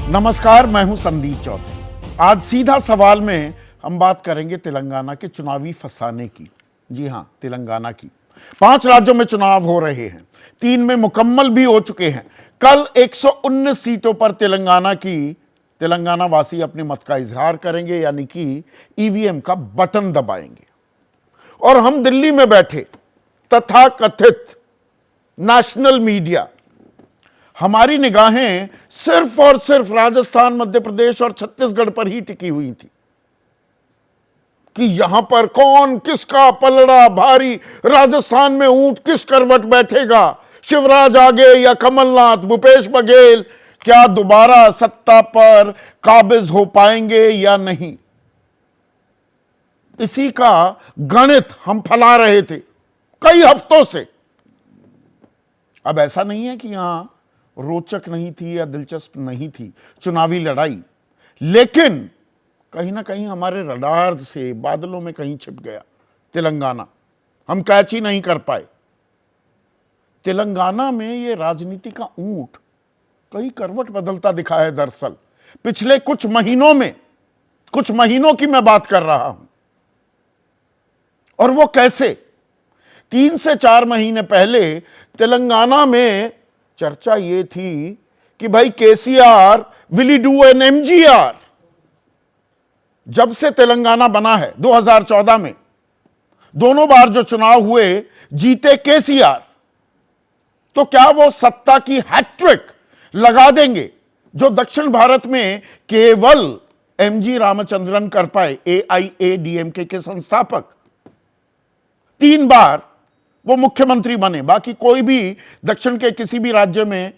नमस्कार, मैं हूं संदीप चौधरी। आज सीधा सवाल में हम बात करेंगे तेलंगाना के चुनावी फसाने की। जी हां, तेलंगाना की 5 राज्यों में चुनाव हो रहे हैं, 3 में मुकम्मल भी हो चुके हैं। कल 119 सीटों पर तेलंगाना वासी अपने मत का इजहार करेंगे, यानी कि ईवीएम का बटन दबाएंगे। और हम दिल्ली में बैठे तथाकथित नेशनल मीडिया, हमारी निगाहें सिर्फ और सिर्फ राजस्थान, मध्य प्रदेश और छत्तीसगढ़ पर ही टिकी हुई थी कि यहां पर कौन किसका पलड़ा भारी, राजस्थान में ऊंट किस करवट बैठेगा, शिवराज आगे या कमलनाथ, भूपेश बघेल क्या दोबारा सत्ता पर काबिज हो पाएंगे या नहीं। इसी का गणित हम फैला रहे थे कई हफ्तों से। अब ऐसा नहीं है कि यहां रोचक नहीं थी या दिलचस्प नहीं थी चुनावी लड़ाई, लेकिन कहीं ना कहीं हमारे रडार से बादलों में कहीं छिप गया तेलंगाना, हम कैच ही नहीं कर पाए। तेलंगाना में ये राजनीति का ऊंट कई करवट बदलता दिखा है। दरअसल पिछले कुछ महीनों की मैं बात कर रहा हूं। और वो कैसे? 3 से 4 महीने पहले तेलंगाना में चर्चा ये थी कि भाई KCR will he do an MGR. जब से तेलंगाना बना है 2014 में, दोनों बार जो चुनाव हुए जीते केसीआर, तो क्या वो सत्ता की हैट्रिक लगा देंगे जो दक्षिण भारत में केवल एमजी रामचंद्रन कर पाए, एआईएडीएमके के संस्थापक। 3 बार वो मुख्यमंत्री बने, बाकी कोई भी दक्षिण के किसी भी राज्य में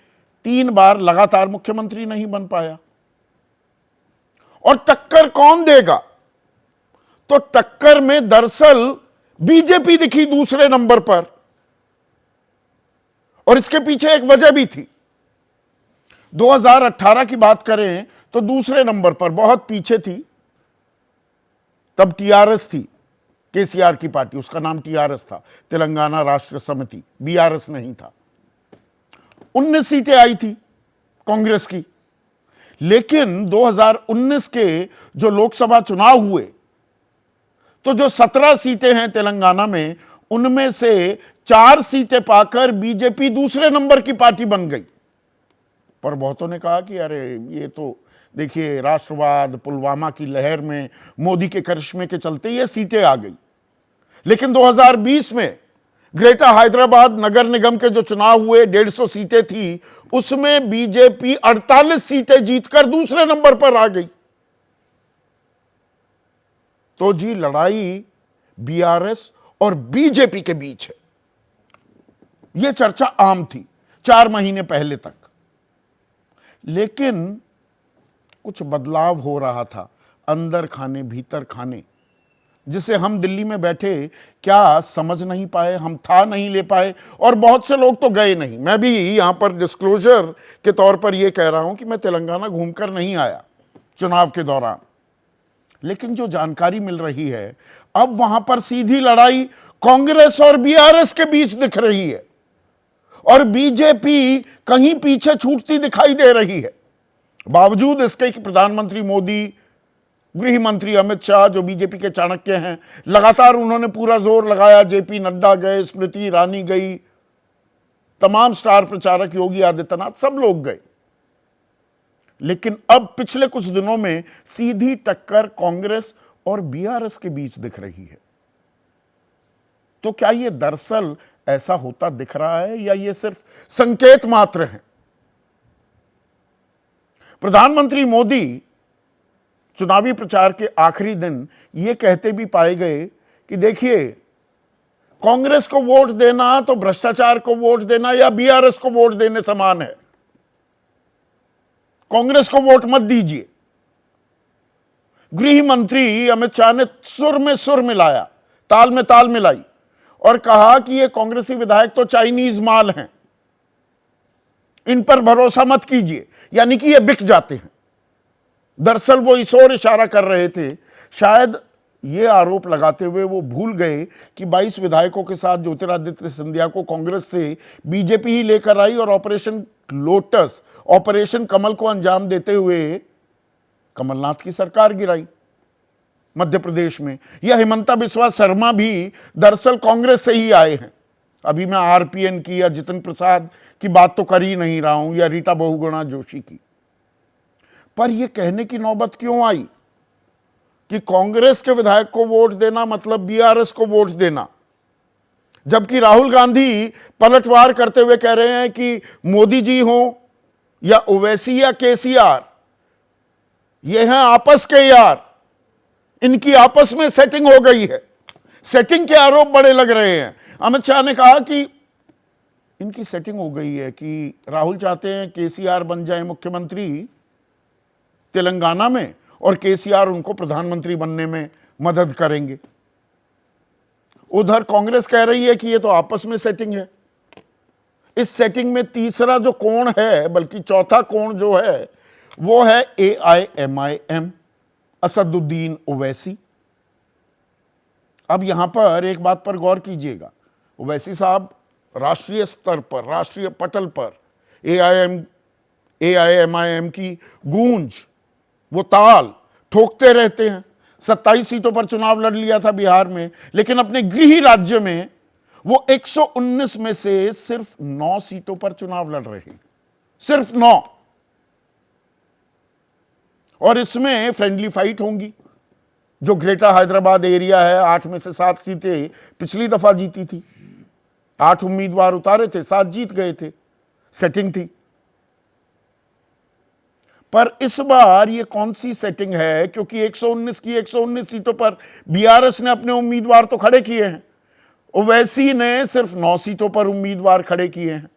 3 बार लगातार मुख्यमंत्री नहीं बन पाया। और टक्कर कौन देगा? तो टक्कर में दरअसल बीजेपी दिखी दूसरे नंबर पर, और इसके पीछे एक वजह भी थी। 2018 की बात करें तो दूसरे नंबर पर, बहुत पीछे थी, तब टीआरएस थी, केसीआर की पार्टी, उसका नाम टीआरएस था, तेलंगाना राष्ट्र समिति, बीआरएस नहीं था। 19 सीटें आई थी कांग्रेस की। लेकिन 2019 के जो लोकसभा चुनाव हुए, तो जो 17 सीटें हैं तेलंगाना में, उनमें से 4 सीटें पाकर बीजेपी दूसरे नंबर की पार्टी बन गई। पर बहुतों ने कहा कि अरे ये तो देखिए, राष्ट्रवाद, पुलवामा की लहर में मोदी के करिश्मे के चलते ये सीटें आ गई। लेकिन 2020 में ग्रेटर हैदराबाद नगर निगम के जो चुनाव हुए, 150 सीटें थी, उसमें बीजेपी 48 सीटें जीतकर दूसरे नंबर पर आ गई। तो जी, लड़ाई बीआरएस और बीजेपी के बीच है, यह चर्चा आम थी 4 महीने पहले तक। लेकिन कुछ बदलाव हो रहा था, अंदर खाने भीतर खाने, जिसे हम दिल्ली में बैठे क्या समझ नहीं पाए, हम था नहीं ले पाए, और बहुत से लोग तो गए नहीं। मैं भी यहां पर डिस्क्लोजर के तौर पर यह कह रहा हूं कि मैं तेलंगाना घूमकर नहीं आया चुनाव के दौरान, लेकिन जो जानकारी मिल रही है, अब वहां पर सीधी लड़ाई कांग्रेस और बीआरएस के बीच दिख रही है, और बीजेपी कहीं पीछे छूटती दिखाई दे रही है। बावजूद इसके कि प्रधानमंत्री मोदी, गृह मंत्री अमित शाह, जो बीजेपी के चाणक्य हैं, लगातार उन्होंने पूरा जोर लगाया। जेपी नड्डा गए, स्मृति ईरानी गई, तमाम स्टार प्रचारक, योगी आदित्यनाथ, सब लोग गए। लेकिन अब पिछले कुछ दिनों में सीधी टक्कर कांग्रेस और बीआरएस के बीच दिख रही है। तो क्या यह दरअसल ऐसा होता दिख रहा है, या यह सिर्फ संकेत मात्र है? प्रधानमंत्री मोदी चुनावी प्रचार के आखिरी दिन यह कहते भी पाए गए कि देखिए, कांग्रेस को वोट देना तो भ्रष्टाचार को वोट देना या बीआरएस को वोट देने समान है। कांग्रेस को वोट मत दीजिए। गृह मंत्री अमित शाह ने सुर में सुर मिलाया, ताल में ताल मिलाई, और कहा कि ये कांग्रेसी विधायक तो चाइनीज माल हैं, इन पर भरोसा मत कीजिए, यानी कि ये बिक जाते हैं। दरअसल वो इस ओर इशारा कर रहे थे, शायद ये आरोप लगाते हुए वो भूल गए कि 22 विधायकों के साथ ज्योतिरादित्य सिंधिया को कांग्रेस से बीजेपी ही लेकर आई और ऑपरेशन लोटस, ऑपरेशन कमल को अंजाम देते हुए कमलनाथ की सरकार गिराई मध्य प्रदेश में। यह हिमंता बिस्वा शर्मा भी दरअसल कांग्रेस से ही आए हैं। अभी मैं आरपीएन की या जितिन प्रसाद की बात तो कर ही नहीं रहा हूं, या रीटा बहुगुणा जोशी की। पर यह कहने की नौबत क्यों आई कि कांग्रेस के विधायक को वोट देना मतलब बीआरएस को वोट देना, जबकि राहुल गांधी पलटवार करते हुए कह रहे हैं कि मोदी जी हो या ओवैसी या केसीआर, ये हैं आपस के यार, इनकी आपस में सेटिंग हो गई है। सेटिंग के आरोप बड़े लग रहे हैं। अमित शाह ने कहा कि इनकी सेटिंग हो गई है कि राहुल चाहते हैं केसीआर बन जाए मुख्यमंत्री तेलंगाना में और केसीआर उनको प्रधानमंत्री बनने में मदद करेंगे। उधर कांग्रेस कह रही है कि ये तो आपस में सेटिंग है। इस सेटिंग में तीसरा जो कोण है, बल्कि चौथा कोण जो है, वो है AIMIM, असदुद्दीन ओवैसी। अब यहां पर एक बात पर गौर कीजिएगा, ओवैसी साहब राष्ट्रीय स्तर पर, राष्ट्रीय पटल पर AIMIM की गूंज, वो ताल ठोकते रहते हैं। 27 सीटों पर चुनाव लड़ लिया था बिहार में, लेकिन अपने गृह राज्य में वो 119 में से सिर्फ 9 सीटों पर चुनाव लड़ रहे हैं, सिर्फ 9। और इसमें फ्रेंडली फाइट होंगी। जो ग्रेटर हैदराबाद एरिया है, 8 में से 7 सीटें पिछली दफा जीती थी। 8 उम्मीदवार उतारे थे, 7 जीत गए थे, सेटिंग थी। पर इस बार ये कौन सी सेटिंग है, क्योंकि 119 की 119 सीटों पर बीआरएस ने अपने उम्मीदवार तो खड़े किए हैं, ओवैसी ने सिर्फ 9 सीटों पर उम्मीदवार खड़े किए हैं।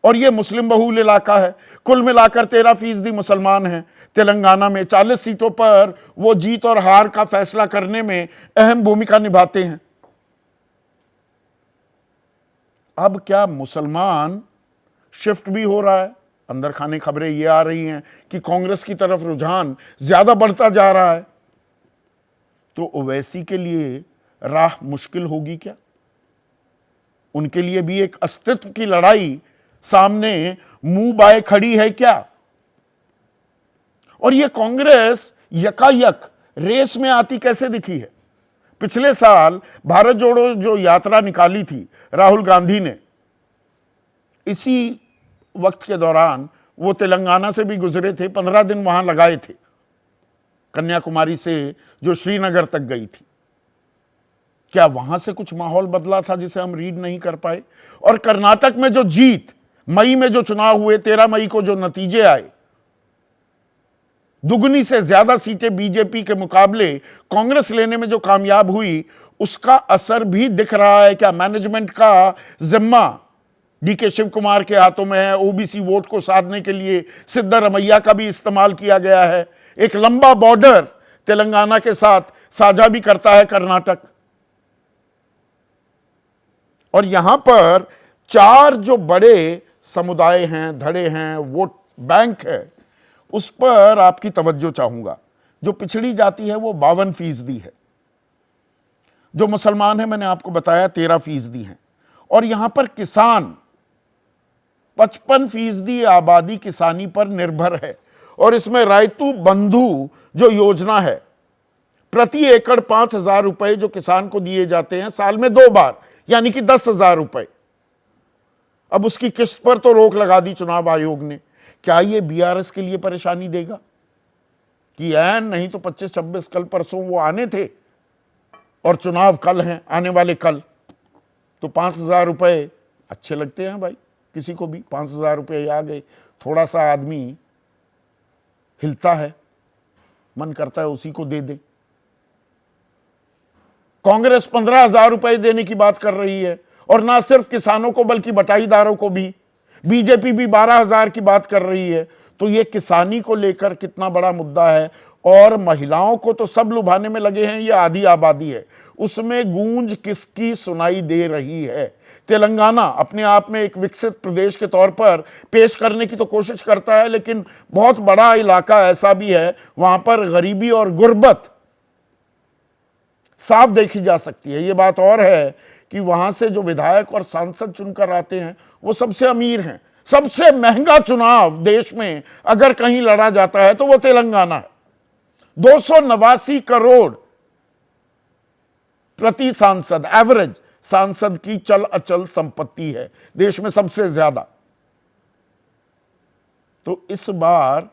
और ये मुस्लिम बहुल इलाका है, कुल मिलाकर 13% मुसलमान हैं। तेलंगाना में 40 सीटों पर वो जीत और हार का फैसला करने में अहम भूमिका निभाते हैं। अब क्या मुसलमान शिफ्ट भी हो रहा है? अंदर खाने खबरें ये आ रही हैं कि कांग्रेस की तरफ रुझान ज्यादा बढ़ता जा रहा है। तो ओवैसी के लिए राह मुश्किल होगी क्या? उनके लिए भी एक अस्तित्व की लड़ाई सामने मुंह बाए खड़ी है क्या? और ये कांग्रेस यकायक रेस में आती कैसे दिखी है? पिछले साल भारत जोड़ो जो यात्रा निकाली थी राहुल गांधी ने, इसी वक्त के दौरान वो तेलंगाना से भी गुजरे थे, 15 दिन वहां लगाए थे, कन्याकुमारी से जो श्रीनगर तक गई थी। क्या वहां से कुछ माहौल बदला था जिसे हम रीड नहीं कर पाए? और कर्नाटक में जो जीत, मई में जो चुनाव हुए, 13 मई को जो नतीजे आए, दुगनी से ज्यादा सीटें बीजेपी के मुकाबले कांग्रेस लेने में जो कामयाब हुई, उसका असर भी दिख रहा है क्या? मैनेजमेंट का जिम्मा डीके शिव कुमार के हाथों में है। ओबीसी वोट को साधने के लिए सिद्धारमैया का भी इस्तेमाल किया गया है। एक लंबा बॉर्डर तेलंगाना के साथ साझा भी करता है कर्नाटक। और यहां पर 4 जो बड़े समुदाय हैं, धड़े हैं, वोट बैंक है, उस पर आपकी तवज्जो चाहूंगा। जो पिछड़ी जाति है वो 52% है। जो मुसलमान है, मैंने आपको बताया 13% हैं। और यहां पर किसान 55% आबादी किसानी पर निर्भर है। और इसमें रायतू बंधु जो योजना है, प्रति एकड़ 5,000 रुपए जो किसान को दिए जाते हैं साल में 2 बार, यानी कि 10,000 रुपए। अब उसकी किस्त पर तो रोक लगा दी चुनाव आयोग ने। क्या ये बीआरएस के लिए परेशानी देगा कि नहीं तो 25-26 कल परसों वो आने थे और चुनाव कल हैं, आने वाले कल, तो 5,000 रुपए अच्छे लगते हैं भाई, किसी को भी 5,000 रुपये आ गए, थोड़ा सा आदमी हिलता है, मन करता है उसी को दे दे। कांग्रेस 15,000 रुपए देने की बात कर रही है, और ना सिर्फ किसानों को बल्कि बटाईदारों को भी। बीजेपी भी 12,000 की बात कर रही है। तो ये किसानी को लेकर कितना बड़ा मुद्दा है। और महिलाओं को तो सब लुभाने में लगे हैं, ये आधी आबादी है, उसमें गूंज किसकी सुनाई दे रही है? तेलंगाना अपने आप में एक विकसित प्रदेश के तौर पर पेश करने की तो कोशिश करता है, लेकिन बहुत बड़ा इलाका ऐसा भी है, वहां पर गरीबी और गुर्बत साफ देखी जा सकती है। ये बात और है कि वहां से जो विधायक और सांसद चुनकर आते हैं वो सबसे अमीर हैं। सबसे महंगा चुनाव देश में अगर कहीं लड़ा जाता है तो वो तेलंगाना है। 289 करोड़ प्रति सांसद एवरेज सांसद की चल अचल संपत्ति है देश में सबसे ज्यादा। तो इस बार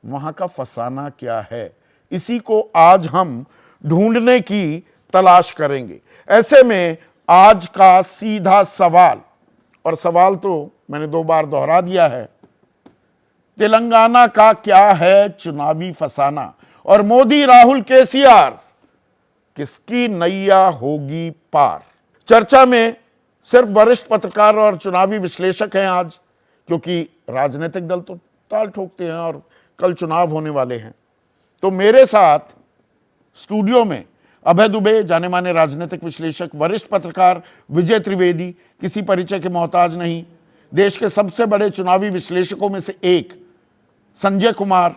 वहां का फसाना क्या है, इसी को आज हम ढूंढने की तलाश करेंगे। ऐसे में आज का सीधा सवाल, और सवाल तो मैंने 2 बार दोहरा दिया है, तेलंगाना का क्या है चुनावी फसाना, और मोदी राहुल केसीआर किसकी नैया होगी पार। चर्चा में सिर्फ वरिष्ठ पत्रकार और चुनावी विश्लेषक हैं आज, क्योंकि राजनीतिक दल तो ताल ठोकते हैं और कल चुनाव होने वाले हैं। तो मेरे साथ स्टूडियो में अभय दुबे, जाने माने राजनीतिक विश्लेषक, वरिष्ठ पत्रकार विजय त्रिवेदी, किसी परिचय के मोहताज नहीं, देश के सबसे बड़े चुनावी विश्लेषकों में से एक संजय कुमार,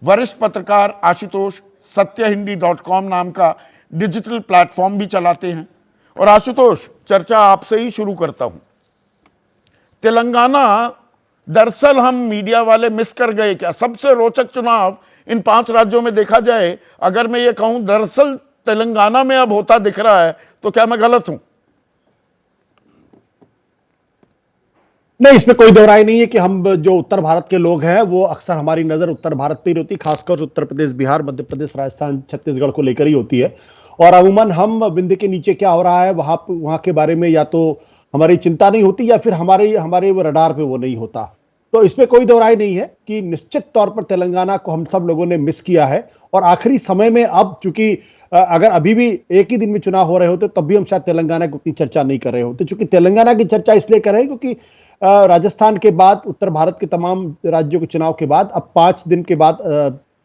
वरिष्ठ पत्रकार आशुतोष, सत्यहिंदी.com नाम का डिजिटल प्लेटफॉर्म भी चलाते हैं। और आशुतोष, चर्चा आपसे ही शुरू करता हूं। तेलंगाना दरअसल हम मीडिया वाले मिस कर गए क्या? सबसे रोचक चुनाव इन 5 राज्यों में देखा जाए, अगर मैं ये कहूं दरअसल तेलंगाना में अब होता दिख रहा है, तो क्या मैं गलत हूं? नहीं, इसमें कोई दो राय नहीं है कि हम जो उत्तर भारत के लोग हैं वो अक्सर हमारी नजर उत्तर भारत पे ही होती, खासकर उत्तर प्रदेश, बिहार, मध्य प्रदेश, राजस्थान, छत्तीसगढ़ को लेकर ही होती है। और अमूमन हम बिंदु के नीचे क्या हो रहा है वहां के बारे में या तो हमारी चिंता नहीं होती या फिर हमारे वो रडार पे वो नहीं होता। तो इसमें कोई दो राय नहीं है कि निश्चित तौर पर तेलंगाना को हम सब लोगों ने मिस किया है। और आखिरी समय में अब चूंकि अगर अभी भी एक ही दिन में चुनाव हो रहे होते तब भी हम शायद तेलंगाना की उतनी चर्चा नहीं कर रहे होते। चूंकि तेलंगाना की चर्चा इसलिए कर रहे हैं क्योंकि राजस्थान के बाद उत्तर भारत के तमाम राज्यों के चुनाव के बाद अब 5 दिन के बाद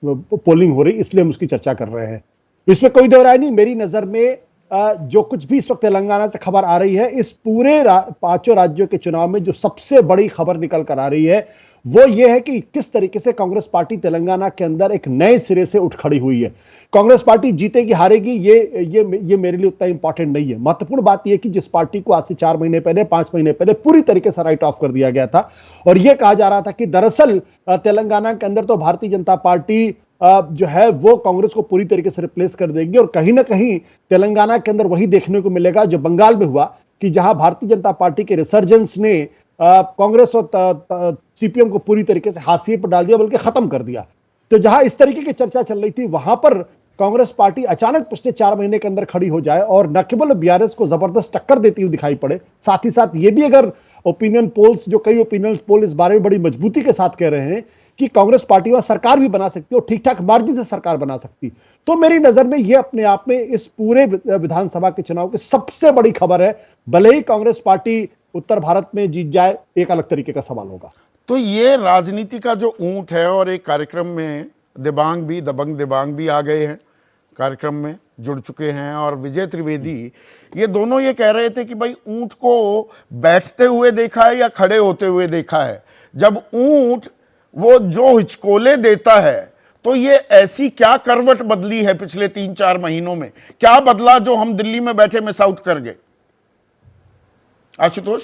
पोलिंग हो रही, इसलिए हम उसकी चर्चा कर रहे हैं। इसमें कोई दो राय नहीं। मेरी नजर में जो कुछ भी इस वक्त तेलंगाना से खबर आ रही है, इस पूरे 5 राज्यों के चुनाव में जो सबसे बड़ी खबर निकल कर आ रही है वो ये है कि किस तरीके से कांग्रेस पार्टी तेलंगाना के अंदर एक नए सिरे से उठ खड़ी हुई है। कांग्रेस पार्टी जीतेगी हारेगी ये मेरे लिए उतना इंपॉर्टेंट नहीं है। महत्वपूर्ण बात यह कि जिस पार्टी को आज से 4 महीने पहले, 5 महीने पहले पूरी तरीके से राइट ऑफ कर दिया गया था और यह कहा जा रहा था कि दरअसल तेलंगाना के अंदर तो भारतीय जनता पार्टी जो है वो कांग्रेस को पूरी तरीके से रिप्लेस कर देगी और कहीं ना कहीं तेलंगाना के अंदर वही देखने को मिलेगा जो बंगाल में हुआ कि जहां भारतीय जनता पार्टी के रिसर्जेंस ने कांग्रेस और सीपीएम को पूरी तरीके से हाशिए पर डाल दिया, बल्कि खत्म कर दिया। तो जहां इस तरीके की चर्चा चल रही थी वहां पर कांग्रेस पार्टी अचानक पिछले 4 महीने के अंदर खड़ी हो जाए और न केवल बीआरएस को जबरदस्त टक्कर देती हुई दिखाई पड़े, साथ ही साथ ये भी अगर ओपिनियन पोल्स, जो कई ओपिनियन पोल इस बारे में बड़ी मजबूती के साथ कह रहे हैं कि कांग्रेस पार्टी वहां सरकार भी बना सकती है और ठीक ठाक मार्जिन से सरकार बना सकती, तो मेरी नजर में यह अपने आप में इस पूरे विधानसभा के चुनाव की सबसे बड़ी खबर है। भले ही कांग्रेस पार्टी उत्तर भारत में जीत जाए, एक अलग तरीके का सवाल होगा। तो ये राजनीति का जो ऊंट है, और एक कार्यक्रम में दबंग दिबांग भी आ गए हैं, कार्यक्रम में जुड़ चुके हैं, और विजय त्रिवेदी, ये दोनों ये कह रहे थे कि भाई ऊंट को बैठते हुए देखा है या खड़े होते हुए देखा है। जब ऊंट वो जो हिचकोले देता है तो ये ऐसी क्या करवट बदली है पिछले 3-4 महीनों में? क्या बदला जो हम दिल्ली में बैठे मिस आउट कर गए? आशुतोष,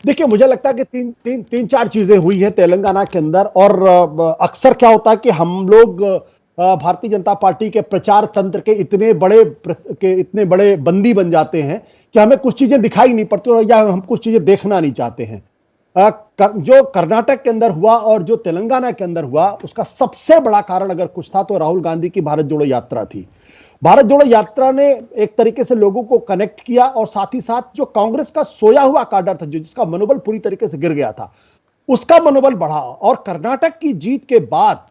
देखिए, मुझे लगता है कि 3-4 चीजें हुई है तेलंगाना के अंदर। और अक्सर क्या होता है कि हम लोग भारतीय जनता पार्टी के प्रचार तंत्र के इतने बड़े बंदी बन जाते हैं कि हमें कुछ चीजें दिखाई नहीं पड़ती या हम कुछ चीजें देखना नहीं चाहते हैं। जो कर्नाटक के अंदर हुआ और जो तेलंगाना के अंदर हुआ, उसका सबसे बड़ा कारण अगर कुछ था तो राहुल गांधी की भारत जोड़ो यात्रा थी। भारत जोड़ो यात्रा ने एक तरीके से लोगों को कनेक्ट किया और साथ ही साथ जो कांग्रेस का सोया हुआ काडर था, जिसका मनोबल पूरी तरीके से गिर गया था, उसका मनोबल बढ़ा। और कर्नाटक की जीत के बाद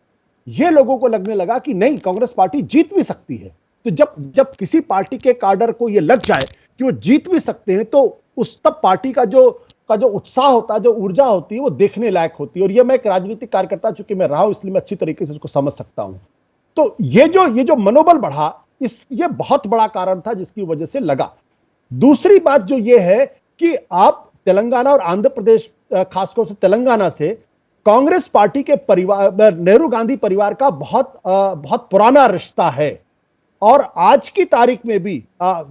यह लोगों को लगने लगा कि नहीं, कांग्रेस पार्टी जीत भी सकती है। तो जब किसी पार्टी के काडर को यह लग जाए कि वो जीत भी सकते हैं, तो उस तब पार्टी का जो उत्साह होता है, जो ऊर्जा होती है, वो देखने लायक होती है। और ये मैं एक राजनीतिक कार्यकर्ता चूंकि मैं रहा हूं, इसलिए मैं अच्छी तरीके से उसको समझ सकता हूं। तो ये जो मनोबल बढ़ा, ये बहुत बड़ा कारण था जिसकी वजह से लगा। दूसरी बात जो ये है कि आप तेलंगाना और आंध्र प्रदेश, खासतौर से तेलंगाना से कांग्रेस पार्टी के परिवार, नेहरू गांधी परिवार का बहुत पुराना रिश्ता है। और आज की तारीख में भी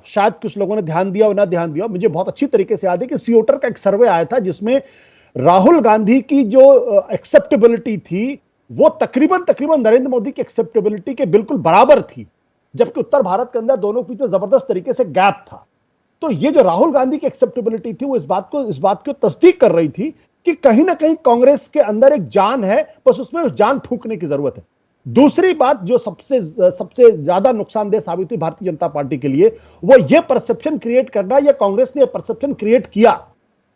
शायद कुछ लोगों ने ध्यान दिया और ना ध्यान दिया, मुझे बहुत अच्छी तरीके से याद है कि सियोटर का एक सर्वे आया था जिसमें राहुल गांधी की जो एक्सेप्टेबिलिटी थी वो तकरीबन तकरीबन नरेंद्र मोदी की एक्सेप्टेबिलिटी के बिल्कुल बराबर थी, जबकि उत्तर भारत के अंदर दोनों के बीच में जबरदस्त तरीके से गैप था। तो ये जो राहुल गांधी की एक्सेप्टेबिलिटी थी वो इस बात को तस्दीक कर रही थी कि कहीं ना कहीं कांग्रेस के अंदर एक जान है, बस उसमें जान फूंकने की जरूरत है। दूसरी बात जो सबसे ज्यादा नुकसानदेह साबित हुई भारतीय जनता पार्टी के लिए, वो ये परसेप्शन क्रिएट करना, या कांग्रेस ने परसेप्शन क्रिएट किया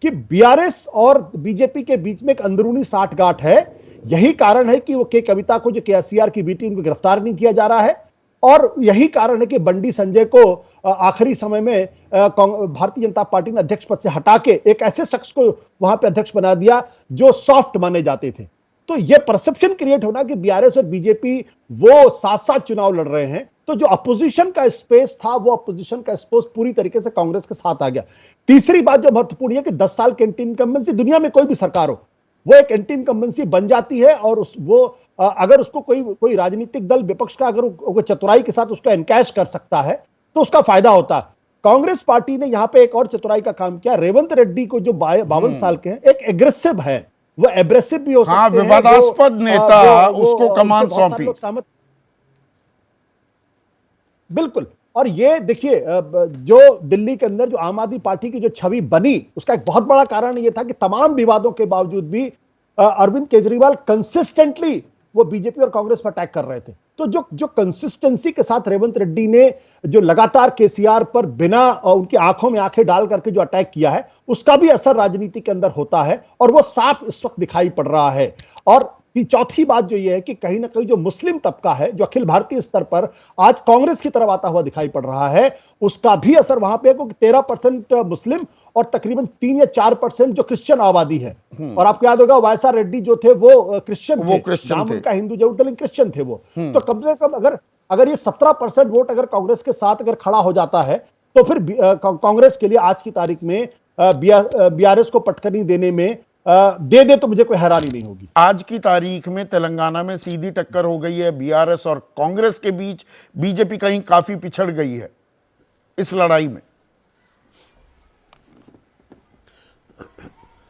कि बीआरएस और बीजेपी के बीच में एक अंदरूनी साठगांठ है। यही कारण है कि वो के कविता को, जो केसीआर की बेटी, उनको गिरफ्तार नहीं किया जा रहा है, और यही कारण है कि बंडी संजय को आखिरी समय में भारतीय जनता पार्टी ने अध्यक्ष पद से हटा के एक ऐसे शख्स को वहां पे अध्यक्ष बना दिया जो सॉफ्ट माने जाते थे। तो यह परसेप्शन क्रिएट होना कि बीआरएस और बीजेपी वो साथ साथ चुनाव लड़ रहे हैं, तो जो अपोजिशन का स्पेस था वो अपोजिशन का स्पेस पूरी तरीके से कांग्रेस के साथ आ गया। तीसरी बात जो महत्वपूर्ण है कि 10 साल के एंटी इनकम्बेंसी, दुनिया में कोई भी सरकार हो वो एक एंटी इनकम्बेंसी बन जाती है, और अगर उसको कोई राजनीतिक दल विपक्ष का अगर वो चतुराई के साथ उसको एनकैश कर सकता है तो उसका फायदा होता है। कांग्रेस पार्टी ने यहां पे एक और चतुराई का काम किया। रेवंत रेड्डी को, जो 52 साल के हैं, एक एग्रेसिव है, वो एब्रेसिव भी हो सकते हैं, विवादास्पद नेता, उसको कमान सौंपी। बिल्कुल। और ये देखिए, जो दिल्ली के अंदर जो आम आदमी पार्टी की जो छवि बनी, उसका एक बहुत बड़ा कारण ये था कि तमाम विवादों के बावजूद भी अरविंद केजरीवाल कंसिस्टेंटली वो बीजेपी और कांग्रेस पर अटैक कर रहे थे। तो जो कंसिस्टेंसी के साथ रेवंत रेड्डी ने जो लगातार केसीआर पर बिना उनकी आंखों में आंखें डाल करके जो अटैक किया है, उसका भी असर राजनीति के अंदर होता है, और वो साफ इस वक्त दिखाई पड़ रहा है। और चौथी बात जो ये है कि कहीं ना कहीं जो मुस्लिम तबका है, जो अखिल भारतीय स्तर पर आज कांग्रेस की तरफ आता हुआ दिखाई पड़ रहा है, उसका भी असर वहां पे है, क्योंकि 13% मुस्लिम और तकरीबन 3 या 4% जो क्रिश्चियन आबादी है। और आपको याद होगा वायएसआर रेड्डी जो थे वो क्रिश्चियन थे, नाम उनका हिंदू जरूर था लेकिन क्रिश्चियन थे वो। तो कम से कम अगर ये 17% वोट अगर कांग्रेस के साथ अगर खड़ा हो जाता है, तो फिर कांग्रेस के लिए आज की तारीख में बीआरएस को पटकनी देने में दे तो मुझे कोई हैरानी नहीं होगी। आज की तारीख में तेलंगाना में सीधी टक्कर हो गई है बीआरएस और कांग्रेस के बीच। बीजेपी कहीं काफी पिछड़ गई है इस लड़ाई में।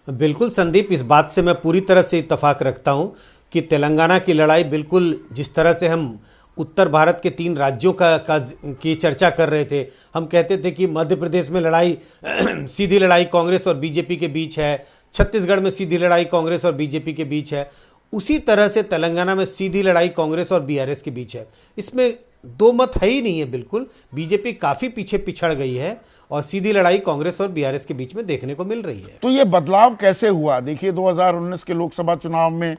बिल्कुल संदीप, इस बात से मैं पूरी तरह से इत्तेफाक रखता हूं कि तेलंगाना की लड़ाई बिल्कुल जिस तरह से हम उत्तर भारत के 3 राज्यों की चर्चा कर रहे थे, हम कहते थे कि मध्य प्रदेश में लड़ाई सीधी लड़ाई कांग्रेस और बीजेपी के बीच है, छत्तीसगढ़ में सीधी लड़ाई कांग्रेस और बीजेपी के बीच है, उसी तरह से तेलंगाना में सीधी लड़ाई कांग्रेस और बीआरएस के बीच है। इसमें दो मत है ही नहीं है। बिल्कुल बीजेपी काफ़ी पीछे पिछड़ गई है और सीधी लड़ाई कांग्रेस और बीआरएस के बीच में देखने को मिल रही है। तो ये बदलाव कैसे हुआ? देखिए 2019 के लोकसभा चुनाव में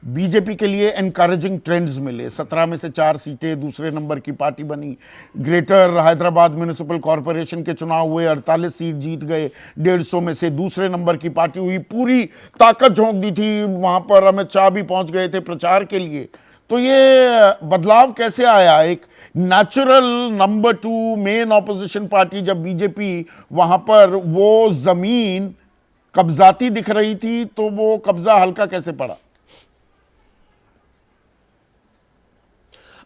बीजेपी के लिए एनकरेजिंग ट्रेंड्स मिले। 17 में से 4 सीटें, दूसरे नंबर की पार्टी बनी। ग्रेटर हैदराबाद म्युनिसिपल कॉरपोरेशन के चुनाव हुए, 48 सीट जीत गए। 150 में से दूसरे नंबर की पार्टी हुई। पूरी ताकत झोंक दी थी वहां पर, अमित शाह भी पहुंच गए थे प्रचार के लिए। तो ये बदलाव कैसे आया? एक natural number 2 main opposition party जब बीजेपी वहां पर वो जमीन कब्जाती दिख रही थी, तो वो कब्जा हल्का कैसे पड़ा?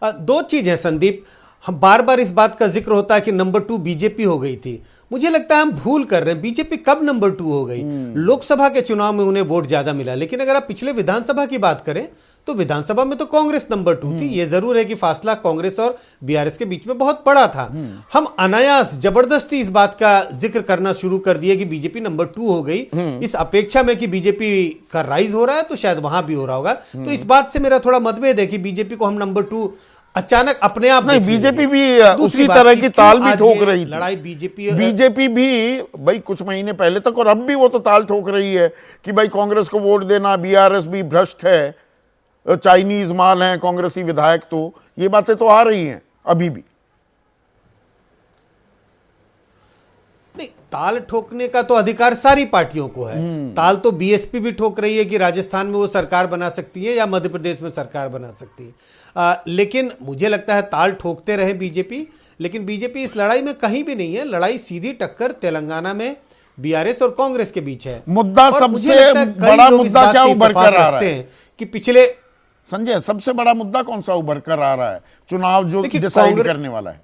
दो चीज है संदीप, हम बार बार इस बात का जिक्र होता है कि नंबर 2 बीजेपी हो गई थी। मुझे लगता है हम भूल कर रहे हैं। बीजेपी कब नंबर 2 हो गई? लोकसभा के चुनाव में उन्हें वोट ज्यादा मिला, लेकिन अगर आप पिछले विधानसभा की बात करें तो विधानसभा में तो कांग्रेस नंबर 2 थी। यह जरूर है कि फासला कांग्रेस और बीआरएस के बीच में बहुत बड़ा था। हम अनायास जबरदस्ती इस बात का जिक्र करना शुरू कर दिए कि बीजेपी नंबर 2 हो गई, इस अपेक्षा में कि बीजेपी का राइज हो रहा है तो शायद वहां भी हो रहा होगा। तो इस बात से मेरा थोड़ा मतभेद है कि बीजेपी को हम नंबर 2 अचानक अपने आप नहीं। बीजेपी भी उसी तरह की ताल भी ठोक रही थी। लड़ाई बीजेपी भी भाई कुछ महीने पहले तक, और अब भी वो तो ताल ठोक रही है कि भाई कांग्रेस को वोट देना, बीआरएस भी भ्रष्ट है, चाइनीज माल हैं कांग्रेसी विधायक। तो ये बातें तो आ रही हैं अभी भी। नहीं, ताल ठोकने का तो अधिकार सारी पार्टियों को है। ताल तो बीएसपी भी ठोक रही है कि राजस्थान में वो सरकार बना सकती है या मध्य प्रदेश में सरकार बना सकती है। लेकिन मुझे लगता है ताल ठोकते रहे बीजेपी, लेकिन बीजेपी इस लड़ाई में कहीं भी नहीं है। लड़ाई सीधी टक्कर तेलंगाना में बीआरएस और कांग्रेस के बीच है। मुद्दा और मुझे सबसे लगता है कई बड़ा लोग इस मुद्दा बात क्या से उभर इत्तेफाक कर आ रहा रखते है? हैं कि पिछले, संजय, सबसे बड़ा मुद्दा कौन सा उभर कर आ रहा है चुनाव जो देखिए, डिसाइड करने वाला है?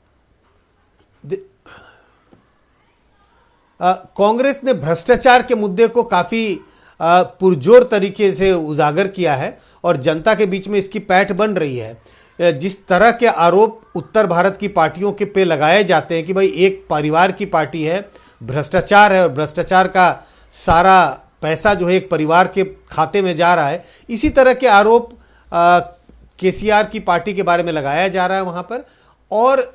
कांग्रेस ने भ्रष्टाचार के मुद्दे को काफी पुरजोर तरीके से उजागर किया है और जनता के बीच में इसकी पैठ बन रही है। जिस तरह के आरोप उत्तर भारत की पार्टियों के पे लगाए जाते हैं कि भाई एक परिवार की पार्टी है, भ्रष्टाचार है और भ्रष्टाचार का सारा पैसा जो है एक परिवार के खाते में जा रहा है, इसी तरह के आरोप केसीआर की पार्टी के बारे में लगाया जा रहा है वहां पर। और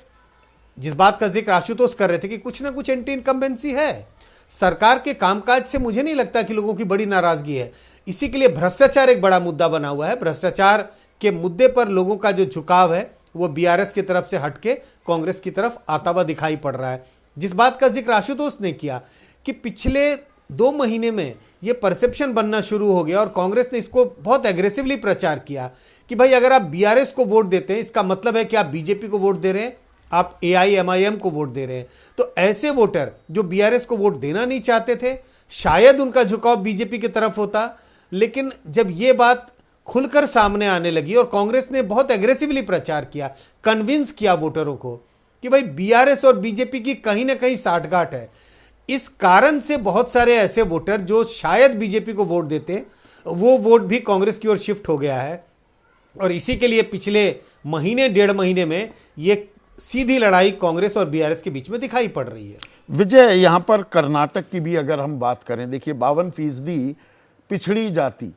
जिस बात का जिक्र आशुतोष कर रहे थे कि कुछ ना कुछ एंटी इनकम्बेंसी है, सरकार के कामकाज से मुझे नहीं लगता कि लोगों की बड़ी नाराजगी है। इसी के लिए भ्रष्टाचार एक बड़ा मुद्दा बना हुआ है। भ्रष्टाचार के मुद्दे पर लोगों का जो झुकाव है वो बीआरएस की तरफ से हटके कांग्रेस की तरफ आता हुआ दिखाई पड़ रहा है। जिस बात का जिक्र आशुतोष ने किया कि पिछले 2 महीने में ये परसेप्शन बनना शुरू हो गया और कांग्रेस ने इसको बहुत एग्रेसिवली प्रचार किया कि भाई अगर आप बीआरएस को वोट देते हैं इसका मतलब है कि आप बीजेपी को वोट दे रहे हैं, आप एआईएमआईएम को वोट दे रहे हैं। तो ऐसे वोटर जो बीआरएस को वोट देना नहीं चाहते थे, शायद उनका झुकाव बीजेपी की तरफ होता। लेकिन जब ये बात खुलकर सामने आने लगी और कांग्रेस ने बहुत एग्रेसिवली प्रचार किया, कन्विंस किया वोटरों को कि भाई बीआरएस और बीजेपी की कहीं ना कहीं साठगांठ है, इस कारण से बहुत सारे ऐसे वोटर जो शायद बीजेपी को वोट देते वो वोट भी कांग्रेस की ओर शिफ्ट हो गया है। और इसी के लिए पिछले महीने 1.5 महीने में ये सीधी लड़ाई कांग्रेस और बीआरएस के बीच में दिखाई पड़ रही है। विजय, यहां पर कर्नाटक की भी अगर हम बात करें, देखिए 52% पिछड़ी जाति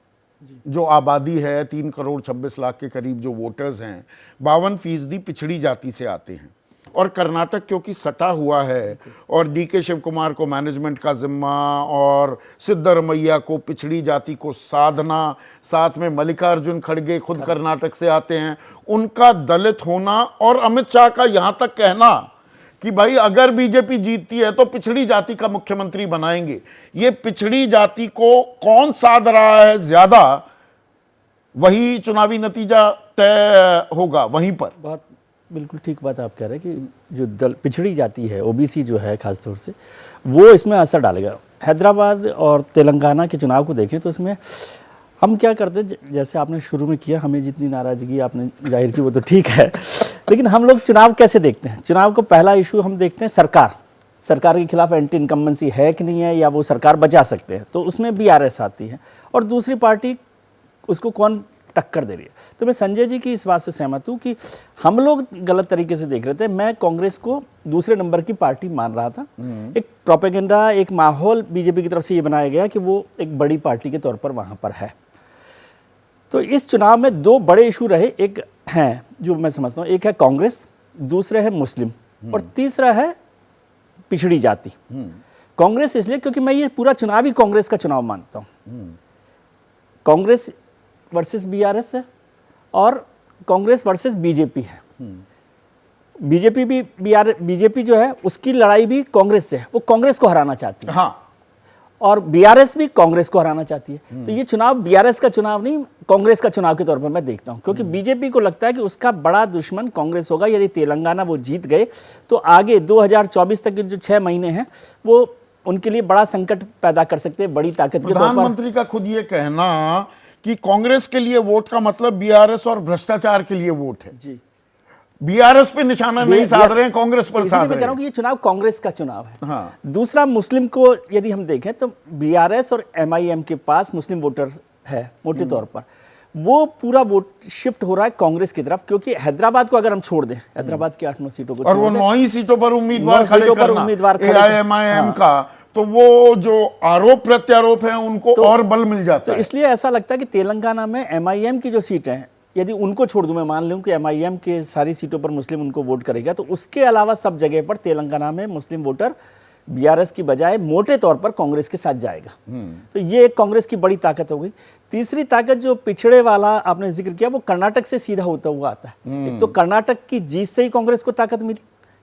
जो आबादी है, 3 करोड़ 26 लाख के करीब जो वोटर्स हैं, 52% पिछड़ी जाति से आते हैं। और कर्नाटक क्योंकि सटा हुआ है और डीके शिव कुमार को मैनेजमेंट का जिम्मा और सिद्धरमैया को पिछड़ी जाति को साधना, साथ में मल्लिकार्जुन खड़गे खुद कर्नाटक से आते हैं, उनका दलित होना और अमित शाह का यहां तक कहना कि भाई अगर बीजेपी जीतती है तो पिछड़ी जाति का मुख्यमंत्री बनाएंगे, ये पिछड़ी जाति को कौन साध रहा है ज्यादा, वही चुनावी नतीजा तय होगा वहीं पर। बात बिल्कुल ठीक बात आप कह रहे हैं कि जो पिछड़ी जाति है, ओबीसी जो है खासतौर से, वो इसमें असर डालेगा। हैदराबाद और तेलंगाना के चुनाव को देखें तो इसमें हम क्या करते हैं, जैसे आपने शुरू में किया, हमें जितनी नाराज़गी आपने जाहिर की वो तो ठीक है, लेकिन हम लोग चुनाव कैसे देखते हैं? चुनाव को पहला इशू हम देखते हैं सरकार के खिलाफ एंटी इनकम्बेंसी है कि नहीं है, या वो सरकार बचा सकते हैं, तो उसमें बीआरएस आती है और दूसरी पार्टी उसको कौन टक्कर दे रही है। तो मैं संजय जी की इस बात से सहमत हूँ कि हम लोग गलत तरीके से देख रहे थे। मैं कांग्रेस को दूसरे नंबर की पार्टी मान रहा था। एक प्रोपेगेंडा, एक माहौल बीजेपी की तरफ से ये बनाया गया कि वो एक बड़ी पार्टी के तौर पर वहाँ पर है। तो इस चुनाव में 2 बड़े इशू रहे, एक हैं जो मैं समझता हूँ, एक है कांग्रेस, दूसरे है मुस्लिम और तीसरा है पिछड़ी जाति। कांग्रेस इसलिए क्योंकि मैं ये पूरा चुनाव ही कांग्रेस का चुनाव मानता हूँ। कांग्रेस वर्सेस बीआरएस है और कांग्रेस वर्सेस बीजेपी है। बीजेपी जो है उसकी लड़ाई भी कांग्रेस से है, वो कांग्रेस को हराना चाहती है। हाँ। और बीआरएस भी कांग्रेस को हराना चाहती है। तो ये चुनाव बीआरएस का चुनाव नहीं, कांग्रेस का चुनाव के तौर पर मैं देखता हूं, क्योंकि बीजेपी को लगता है कि उसका बड़ा दुश्मन कांग्रेस होगा। यदि तेलंगाना वो जीत गए तो आगे 2024 तक के जो 6 महीने हैं वो उनके लिए बड़ा संकट पैदा कर सकते हैं, बड़ी ताकत के तौर पर। प्रधानमंत्री का खुद ये कहना कि कांग्रेस के लिए वोट का मतलब बीआरएस और भ्रष्टाचार के लिए वोट है। जी, बीआरएस पे निशाना नहीं साध रहे हैं, कांग्रेस पर साध मैं रहे कह रहा हूं हैं। कि ये चुनाव कांग्रेस का चुनाव है। हाँ। दूसरा, मुस्लिम को यदि हम देखें तो बीआरएस और एमआईएम के पास मुस्लिम वोटर है मोटे तौर पर, वो पूरा वोट शिफ्ट हो रहा है कांग्रेस की तरफ, क्योंकि हैदराबाद को अगर हम छोड़ दें, हैदराबाद की 8-9 सीटों को और वो 9 ही सीटों पर उम्मीदवार खड़े करना एआईएमआईएम का, तो वो जो आरोप प्रत्यारोप है उनको और बल मिल जाता है। इसलिए ऐसा लगता है कि तेलंगाना में एमआईएम की जो सीटें हैं, यदि उनको छोड़ दूं, मैं मान लूं कि एमआईएम के सारी सीटों पर मुस्लिम उनको वोट करेगा, तो उसके अलावा सब जगह पर तेलंगाना में मुस्लिम वोटर बीआरएस की बजाय मोटे तौर पर कांग्रेस के साथ जाएगा। तो ये एक कांग्रेस की बड़ी ताकत हो गई। तीसरी ताकत जो पिछड़े वाला आपने जिक्र किया, वो कर्नाटक से सीधा होता हुआ आता है। एक तो कर्नाटक की जीत से ही कांग्रेस को ताकत मिली,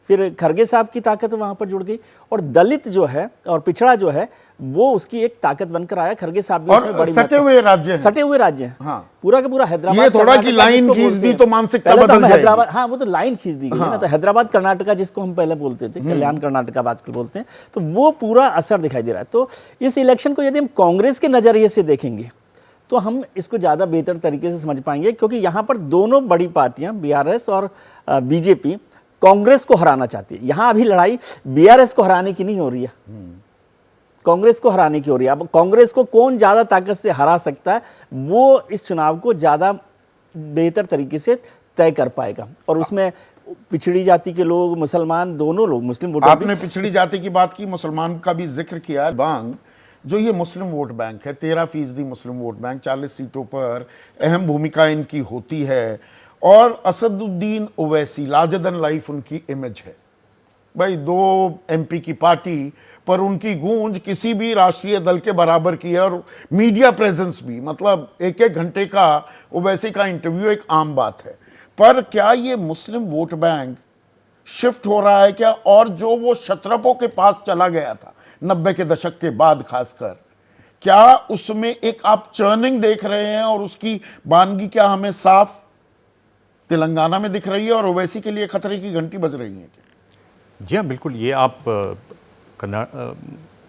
फिर खरगे साहब की ताकत वहां पर जुड़ गई, और दलित जो है और पिछड़ा जो है वो उसकी एक ताकत बनकर आया। खरगे साहब भी उसमें और बड़ी सटे हुए राज्य हैं। सटे हुए राज्य हैं। हाँ। पूरा का पूरा हैदराबाद, ये थोड़ा कि कर्नाटका लाइन जिसको खींच बोलते दी हैं। तो मानसिकता पहले तो बदल हम जाएगी। हैदराबाद, हाँ वो तो लाइन खींच दी गई है ना, तो हैदराबाद कर्नाटका जिसको हम पहले बोलते थे, कल्याण कर्नाटका आजकल बोलते हैं, तो वो पूरा असर दिखाई दे रहा है। तो इस इलेक्शन को यदि हम कांग्रेस के नजरिए से देखेंगे तो हम इसको ज़्यादा बेहतर तरीके से समझ पाएंगे, क्योंकि यहाँ पर दोनों बड़ी पार्टियां बीआरएस और बीजेपी कांग्रेस को हराना चाहती है। यहाँ अभी लड़ाई बीआरएस को हराने की नहीं हो रही है, कांग्रेस को हराने की हो रही है। अब कांग्रेस को कौन ज़्यादा ताकत से हरा सकता है, वो इस चुनाव को ज़्यादा बेहतर तरीके से तय कर पाएगा। और उसमें पिछड़ी जाति के लोग, मुसलमान, दोनों लोग, मुस्लिम वोटर आपने पिछड़ी जाति की बात की, मुसलमान का भी जिक्र किया। बांग जो ये मुस्लिम वोट बैंक है, 13% मुस्लिम वोट बैंक, 40 सीटों पर अहम भूमिका इनकी होती है। और Asaduddin Owaisi larger than life उनकी इमेज है। भाई 2 MP की पार्टी पर उनकी गूंज किसी भी राष्ट्रीय दल के बराबर की है। और मीडिया प्रेजेंस भी, मतलब 1-1 घंटे का ओवैसी का इंटरव्यू एक आम बात है। पर क्या ये मुस्लिम वोट बैंक शिफ्ट हो रहा है क्या? और जो वो शत्रपों के पास चला गया था 90 के दशक के बाद खासकर, क्या उसमें एक आप चर्निंग देख रहे हैं? और उसकी बानगी क्या हमें साफ तेलंगाना में दिख रही है और ओवैसी के लिए खतरे की घंटी बज रही है क्या? जी हाँ, बिल्कुल। ये आप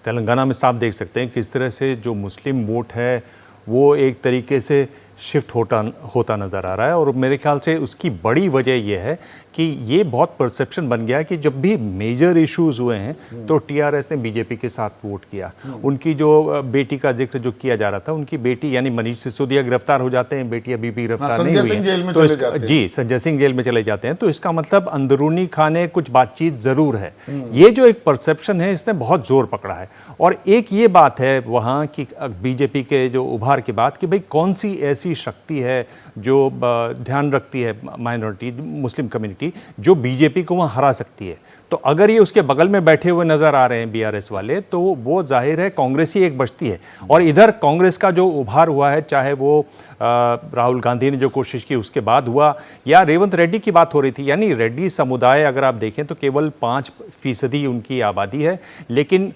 तेलंगाना में साफ देख सकते हैं किस तरह से जो मुस्लिम वोट है वो एक तरीके से शिफ्ट होता नज़र आ रहा है। और मेरे ख्याल से उसकी बड़ी वजह यह है कि ये बहुत परसेप्शन बन गया कि जब भी मेजर इश्यूज हुए हैं तो टीआरएस ने बीजेपी के साथ वोट किया। उनकी जो बेटी का जिक्र जो किया जा रहा था, उनकी बेटी यानी मनीष सिसोदिया गिरफ्तार हो जाते हैं, बेटी अभी भी गिरफ्तार नहीं हुई है, तो जी संजय सिंह जेल में चले जाते हैं। तो इसका मतलब अंदरूनी खाने कुछ बातचीत जरूर है। ये जो एक परसेप्शन है इसने बहुत जोर पकड़ा है। और एक ये बात है वहाँ की बीजेपी के जो उभार की बात कि भाई कौन सी ऐसी शक्ति है जो ध्यान रखती है माइनॉरिटी मुस्लिम कम्युनिटी, जो बीजेपी को वहां हरा सकती है। तो अगर ये उसके बगल में बैठे हुए नजर आ रहे हैं बीआरएस वाले, तो वो जाहिर है कांग्रेस ही एक बचती है। और इधर कांग्रेस का जो उभार हुआ है, चाहे वो राहुल गांधी ने जो कोशिश की उसके बाद हुआ, या रेवंत रेड्डी की बात हो रही थी, यानी रेड्डी समुदाय अगर आप देखें तो केवल 5% उनकी आबादी है, लेकिन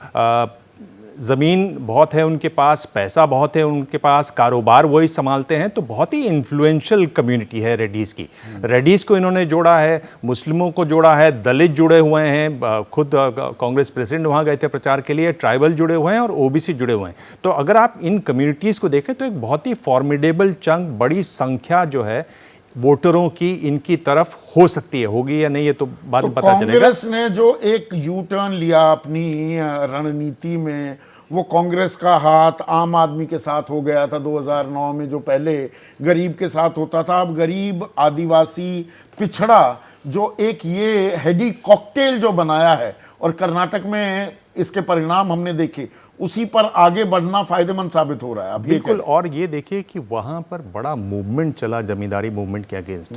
ज़मीन बहुत है उनके पास, पैसा बहुत है उनके पास, कारोबार वही संभालते हैं। तो बहुत ही इन्फ्लुएंशियल कम्युनिटी है रेड्डीज़ की। रेड्डीज़ को इन्होंने जोड़ा है, मुस्लिमों को जोड़ा है, दलित जुड़े हुए हैं, खुद कांग्रेस प्रेसिडेंट वहाँ गए थे प्रचार के लिए, ट्राइबल जुड़े हुए हैं और ओबीसी जुड़े हुए हैं। तो अगर आप इन कम्युनिटीज़ को देखें तो एक बहुत ही फॉर्मिडेबल चंक, बड़ी संख्या जो है वोटरों की इनकी तरफ हो सकती है। होगी या नहीं ये तो बाद में पता चलेगा। कांग्रेस ने जो एक यू टर्न लिया अपनी रणनीति में, वो कांग्रेस का हाथ आम आदमी के साथ हो गया था 2009 में, जो पहले गरीब के साथ होता था। अब गरीब, आदिवासी, पिछड़ा, जो एक ये हेडी कॉकटेल जो बनाया है, और कर्नाटक में इसके परिणाम हमने देखे, उसी पर आगे बढ़ना फायदेमंद साबित हो रहा है। अब बिल्कुल। और ये देखिए कि वहां पर बड़ा मूवमेंट चला जमींदारी मूवमेंट के अगेंस्ट,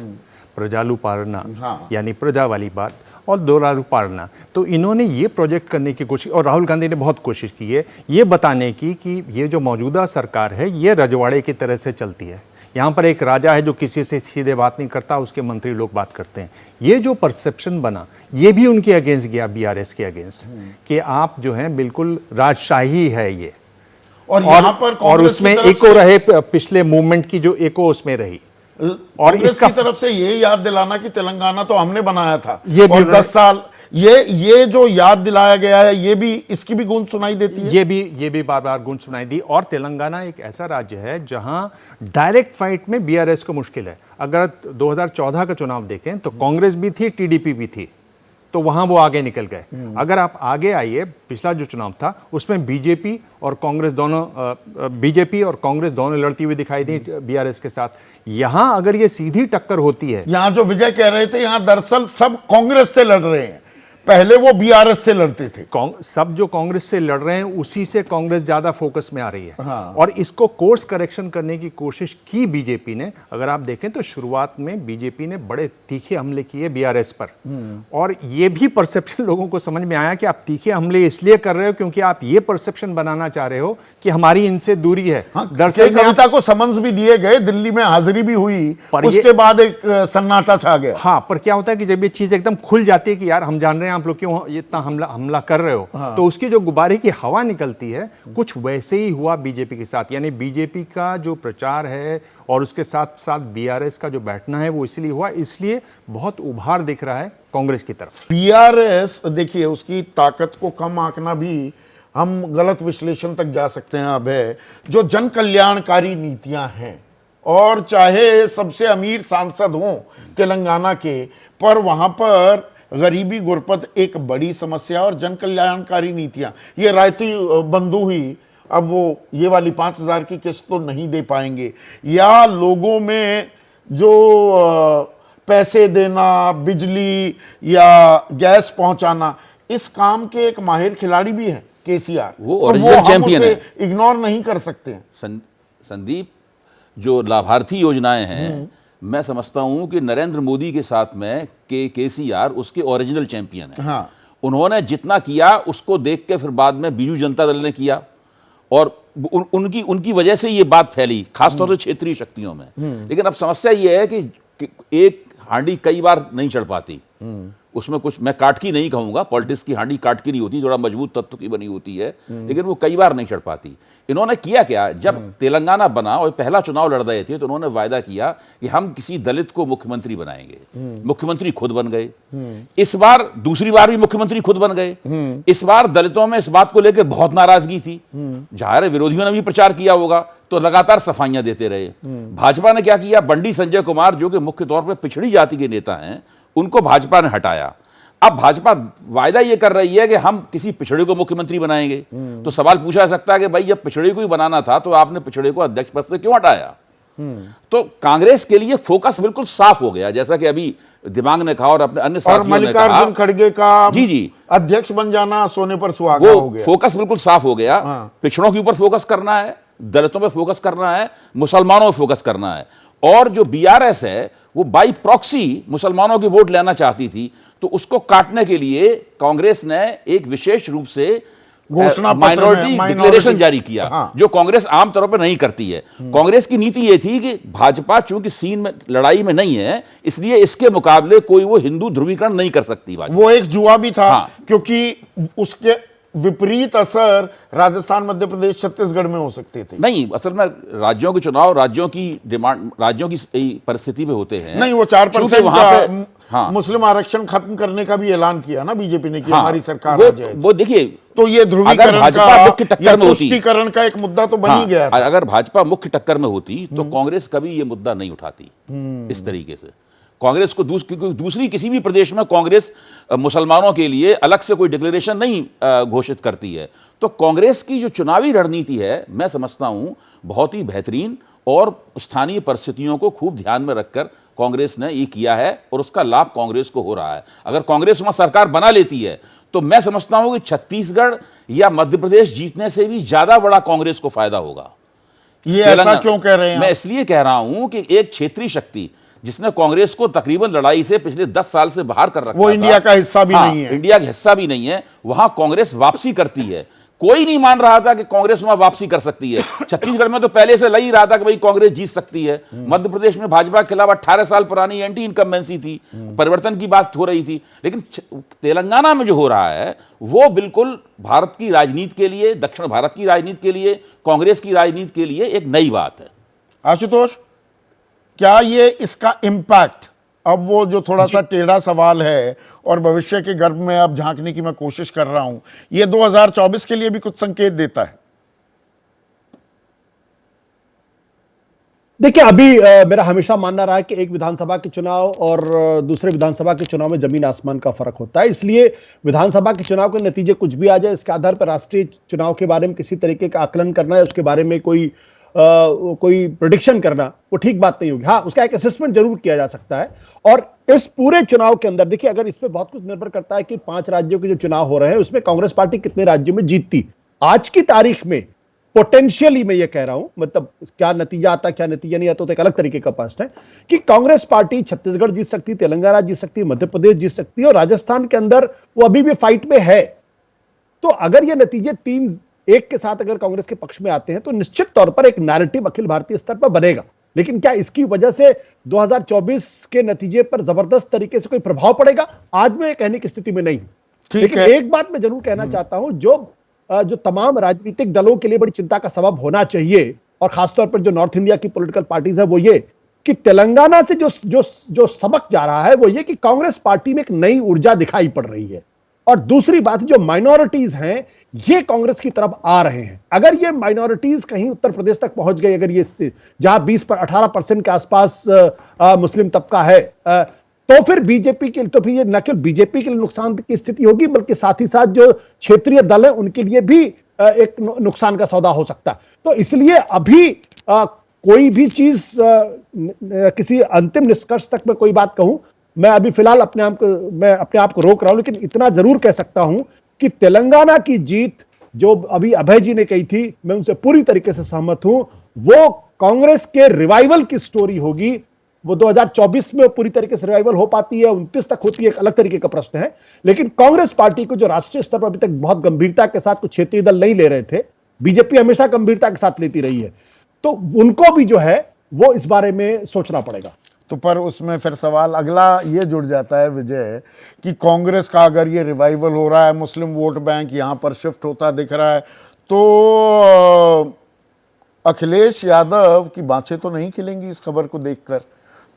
प्रजालु पालना, हाँ। यानी प्रजा वाली बात, और दोरालु पालना। तो इन्होंने ये प्रोजेक्ट करने की कोशिश, और राहुल गांधी ने बहुत कोशिश की है ये बताने की कि ये जो मौजूदा सरकार है ये रजवाड़े की तरह से चलती है। यहाँ पर एक राजा है जो किसी से सीधे बात नहीं करता, उसके मंत्री लोग बात करते हैं। ये जो परसेप्शन बना ये भी उनके अगेंस्ट गया, बीआरएस के अगेंस्ट, कि आप जो हैं बिल्कुल राजशाही है ये। और यहाँ पर और उसमें एको रहे पिछले मूवमेंट की जो एको उसमें रही। और इसकी तरफ से ये याद दिलाना कि तेलंगाना तो हमने बनाया था, ये भी और 10 साल ये जो याद दिलाया गया है, ये भी, इसकी भी गूंज सुनाई देती है। ये भी बार बार गूंज सुनाई दी। और तेलंगाना एक ऐसा राज्य है जहां डायरेक्ट फाइट में बीआरएस को मुश्किल है। अगर 2014 का चुनाव देखें तो कांग्रेस भी थी, टीडीपी भी थी, तो वहां वो आगे निकल गए। अगर आप आगे आइए, पिछला जो चुनाव था उसमें बीजेपी और कांग्रेस दोनों लड़ती हुई दिखाई दी बीआरएस के साथ। यहां अगर ये सीधी टक्कर होती है, यहां जो विजय कह रहे थे, यहां दरअसल सब कांग्रेस से लड़ रहे हैं, पहले वो बीआरएस से लड़ते थे। सब जो कांग्रेस से लड़ रहे हैं उसी से कांग्रेस ज्यादा फोकस में आ रही है। हाँ। और इसको कोर्स करेक्शन करने की कोशिश की बीजेपी ने। अगर आप देखें तो शुरुआत में बीजेपी ने बड़े तीखे हमले किए बीआरएस पर, और ये भी परसेप्शन लोगों को समझ में आया कि आप तीखे हमले इसलिए कर रहे हो क्योंकि आप ये परसेप्शन बनाना चाह रहे हो कि हमारी इनसे दूरी है। दरअसल कविता को समन्स भी दिए गए, दिल्ली में हाजिरी भी हुई, उसके बाद एक सन्नाटा छा गया। हाँ, पर क्या होता है कि जब ये चीज एकदम खुल जाती है कि यार हम जान रहे हैं आप आप लोग क्यों इतना हमला कर रहे हो, तो उसकी जो गुब्बारे की हवा निकलती है कुछ वैसे ही हुआ बीजेपी के साथ। यानी बीजेपी का जो प्रचार है और उसके साथ साथ बीआरएस का जो बैठना है वो इसलिए हुआ, इसलिए बहुत उभार दिख रहा है कांग्रेस की तरफ। बीआरएस देखिए उसकी ताकत को कम आंकना भी हम गलत विश्लेषण तक जा सकते हैं। अब है जो जन कल्याणकारी नीतियां हैं, और चाहे सबसे अमीर सांसद हों तेलंगाना के, पर वहां पर गरीबी गुरबत एक बड़ी समस्या, और जन कल्याणकारी नीतियां, ये रायती बंधु ही अब वो ये वाली 5,000 की किस्त तो नहीं दे पाएंगे, या लोगों में जो पैसे देना, बिजली या गैस पहुंचाना, इस काम के एक माहिर खिलाड़ी भी हैं केसीआर, वो तो ओरिजिनल हम चैंपियन उसे है। इग्नोर नहीं कर सकते हैं। संदीप, जो लाभार्थी योजनाएं हैं, मैं समझता हूं कि नरेंद्र मोदी के साथ में केसीआर उसके ओरिजिनल चैंपियन है। हाँ। उन्होंने जितना किया उसको देख के फिर बाद में बीजू जनता दल ने किया, और उनकी वजह से ये बात फैली, खासतौर से क्षेत्रीय शक्तियों में। लेकिन अब समस्या ये है कि एक हांडी कई बार नहीं चढ़ पाती, उसमें कुछ, मैं काट की नहीं कहूंगा, पॉलिटिक्स की हांडी काट की नहीं होती, थोड़ा मजबूत तत्व की बनी होती है, लेकिन वो कई बार नहीं चढ़ पाती। इन्होंने किया क्या, जब तेलंगाना बना और पहला चुनाव लड़ रहे थे तो उन्होंने वायदा किया कि हम किसी दलित को मुख्यमंत्री बनाएंगे। मुख्यमंत्री खुद बन गए। इस बार दूसरी बार भी मुख्यमंत्री खुद बन गए। इस बार दलितों में इस बात को लेकर बहुत नाराजगी थी, जाहिर है विरोधियों ने भी प्रचार किया होगा, तो लगातार सफाइयां देते रहे। भाजपा ने क्या किया, बंडी संजय कुमार जो कि मुख्य तौर पर पिछड़ी जाति के नेता हैं, उनको भाजपा ने हटाया। अब भाजपा वायदा ये कर रही है कि हम किसी पिछड़े को मुख्यमंत्री बनाएंगे। तो सवाल पूछा जा सकता है कि भाई जब पिछड़े को ही बनाना था तो आपने पिछड़े को अध्यक्ष पद से क्यों हटाया? तो कांग्रेस के लिए फोकस बिल्कुल साफ हो गया, जैसा कि अभी दिमाग ने कहा और अपने अन्य और साथियों ने कहा। मल्लिकार्जुन खड़गे का जी अध्यक्ष बन जाना सोने पर सुहागा हो वो गया। फोकस बिल्कुल साफ हो गया। पिछड़ों के ऊपर फोकस करना है, दलितों पे फोकस करना है, मुसलमानों पे फोकस करना है। और जो बीआरएस है वो बाई प्रॉक्सी मुसलमानों के वोट लेना चाहती थी, तो उसको काटने के लिए कांग्रेस ने एक विशेष रूप से घोषणा माइनॉरिटी डिक्लेरेशन जारी किया। हाँ। जो कांग्रेस आमतौर पर नहीं करती है। कांग्रेस की नीति ये थी कि भाजपा चूंकि सीन में लड़ाई में नहीं है, इसलिए इसके मुकाबले कोई वो हिंदू ध्रुवीकरण नहीं कर सकती भाजपा। वो एक जुआ भी था। हाँ। क्योंकि उसके विपरीत असर राजस्थान, मध्य प्रदेश, छत्तीसगढ़ में हो सकते थे। नहीं, असल में राज्यों के चुनाव राज्यों की डिमांड, राज्यों की परिस्थिति में होते हैं। नहीं, वो 4% वहां का पे हाँ, मुस्लिम आरक्षण खत्म करने का भी ऐलान किया ना बीजेपी ने कि हाँ, हमारी सरकार आ जाए। वो देखिए, तो ये ध्रुवीकरण भाजपा मुख्य का टक्कर या में होती, तुष्टीकरण का एक मुद्दा तो बन हाँ, ही गया था। अगर भाजपा मुख्य टक्कर में होती तो कांग्रेस कभी ये मुद्दा नहीं उठाती इस तरीके से। कांग्रेस को क्योंकि दूसरी किसी भी प्रदेश में कांग्रेस मुसलमानों के लिए अलग से कोई डिक्लेरेशन नहीं घोषित करती है। तो कांग्रेस की जो चुनावी रणनीति है, मैं समझता हूं बहुत ही बेहतरीन, और स्थानीय परिस्थितियों को खूब ध्यान में रखकर कांग्रेस ने ये किया है, और उसका लाभ कांग्रेस को हो रहा है। अगर कांग्रेस वहां सरकार बना लेती है तो मैं समझता हूं कि छत्तीसगढ़ या मध्य प्रदेश जीतने से भी ज्यादा बड़ा कांग्रेस को फायदा होगा। ये ऐसा क्यों कह रहे हैं? मैं इसलिए कह रहा हूं कि एक क्षेत्रीय शक्ति जिसने कांग्रेस को तकरीबन लड़ाई से पिछले 10 साल से बाहर कर रखा वो था, इंडिया का हिस्सा भी नहीं है। इंडिया का हिस्सा भी नहीं है, वहां कांग्रेस वापसी करती है। कोई नहीं मान रहा था कि कांग्रेस वहां वापसी कर सकती है। छत्तीसगढ़ में तो पहले से लग ही रहा था कि भाई कांग्रेस जीत सकती है। मध्य प्रदेश में भाजपा के खिलाफ 18 साल पुरानी एंटी इनकम्बेंसी थी, परिवर्तन की बात हो रही थी। लेकिन तेलंगाना में जो हो रहा है वो बिल्कुल भारत की राजनीति के लिए, दक्षिण भारत की राजनीति के लिए, कांग्रेस की राजनीति के लिए एक नई बात है। आशुतोष, क्या ये इसका इम्पैक्ट, अब वो जो थोड़ा सा टेढ़ा सवाल है और भविष्य के गर्भ में अब झांकने की मैं कोशिश कर रहा हूं, ये 2024 के लिए भी कुछ संकेत देता है? देखिए, अभी मेरा हमेशा मानना रहा है कि एक विधानसभा के चुनाव और दूसरे विधानसभा के चुनाव में जमीन आसमान का फर्क होता है। इसलिए विधानसभा के चुनाव के नतीजे कुछ भी आ जाए, इसके आधार पर राष्ट्रीय चुनाव के बारे में किसी तरीके का आकलन करना है, उसके बारे में कोई प्रेडिक्शन करना, वो ठीक बात नहीं होगी। हाँ, उसका एक असेसमेंट जरूर किया जा सकता है। और इस पूरे चुनाव के अंदर देखिए, अगर इसमें बहुत कुछ निर्भर करता है कि 5 राज्यों के जो चुनाव हो रहे हैं उसमें कांग्रेस पार्टी कितने राज्यों में जीतती। आज की तारीख में पोटेंशियली मैं ये कह रहा हूं, मतलब क्या नतीजा आता क्या नतीजा नहीं आता तो एक अलग तरीके का प्रश्न है, कि कांग्रेस पार्टी छत्तीसगढ़ जीत सकती, तेलंगाना जीत सकती, मध्य प्रदेश जीत सकती है, और राजस्थान के अंदर वो अभी भी फाइट में है। तो अगर ये नतीजे 3-1 के साथ अगर कांग्रेस के पक्ष में आते हैं तो निश्चित तौर पर एक नैरेटिव अखिल भारतीय स्तर पर बनेगा। लेकिन क्या इसकी वजह से 2024 के नतीजे पर जबरदस्त तरीके से कोई प्रभाव पड़ेगा? आज मैं कहने की स्थिति में नहीं। ठीक लेकिन है। एक बात मैं जरूर कहना चाहता हूं, जो तमाम राजनीतिक दलों के लिए बड़ी चिंता का सबब होना चाहिए, और खासतौर पर जो नॉर्थ इंडिया की पॉलिटिकल पार्टीज है, वो ये कि तेलंगाना से जो सबक जा रहा है वो ये कि कांग्रेस पार्टी में एक नई ऊर्जा दिखाई पड़ रही है। और दूसरी बात, जो माइनॉरिटीज हैं ये कांग्रेस की तरफ आ रहे हैं। अगर ये माइनॉरिटीज कहीं उत्तर प्रदेश तक पहुंच गई, अगर ये जहां 18% के आसपास मुस्लिम तबका है, तो फिर बीजेपी के लिए, तो फिर ये न केवल बीजेपी के लिए नुकसान की स्थिति होगी, बल्कि साथ ही साथ जो क्षेत्रीय दल है उनके लिए भी एक नुकसान का सौदा हो सकता है। तो इसलिए अभी कोई भी चीज किसी अंतिम निष्कर्ष तक मैं कोई बात कहूं, मैं अभी फिलहाल अपने आप को रोक रहा हूं, लेकिन इतना जरूर कह सकता हूं कि तेलंगाना की जीत जो अभी अभय जी ने कही थी, मैं उनसे पूरी तरीके से सहमत हूं। वो कांग्रेस के रिवाइवल की स्टोरी होगी। वो 2024 में पूरी तरीके से रिवाइवल हो पाती है, 29 तक होती है, एक अलग तरीके का प्रश्न है। लेकिन कांग्रेस पार्टी को जो राष्ट्रीय स्तर पर अभी तक बहुत गंभीरता के साथ कुछ क्षेत्रीय दल नहीं ले रहे थे, बीजेपी हमेशा गंभीरता के साथ लेती रही है, तो उनको भी जो है वो इस बारे में सोचना पड़ेगा। तो पर उसमें फिर सवाल अगला ये जुड़ जाता है विजय, कि कांग्रेस का अगर ये रिवाइवल हो रहा है, मुस्लिम वोट बैंक यहां पर शिफ्ट होता दिख रहा है, तो अखिलेश यादव की बाँछें तो नहीं खिलेंगी इस खबर को देखकर।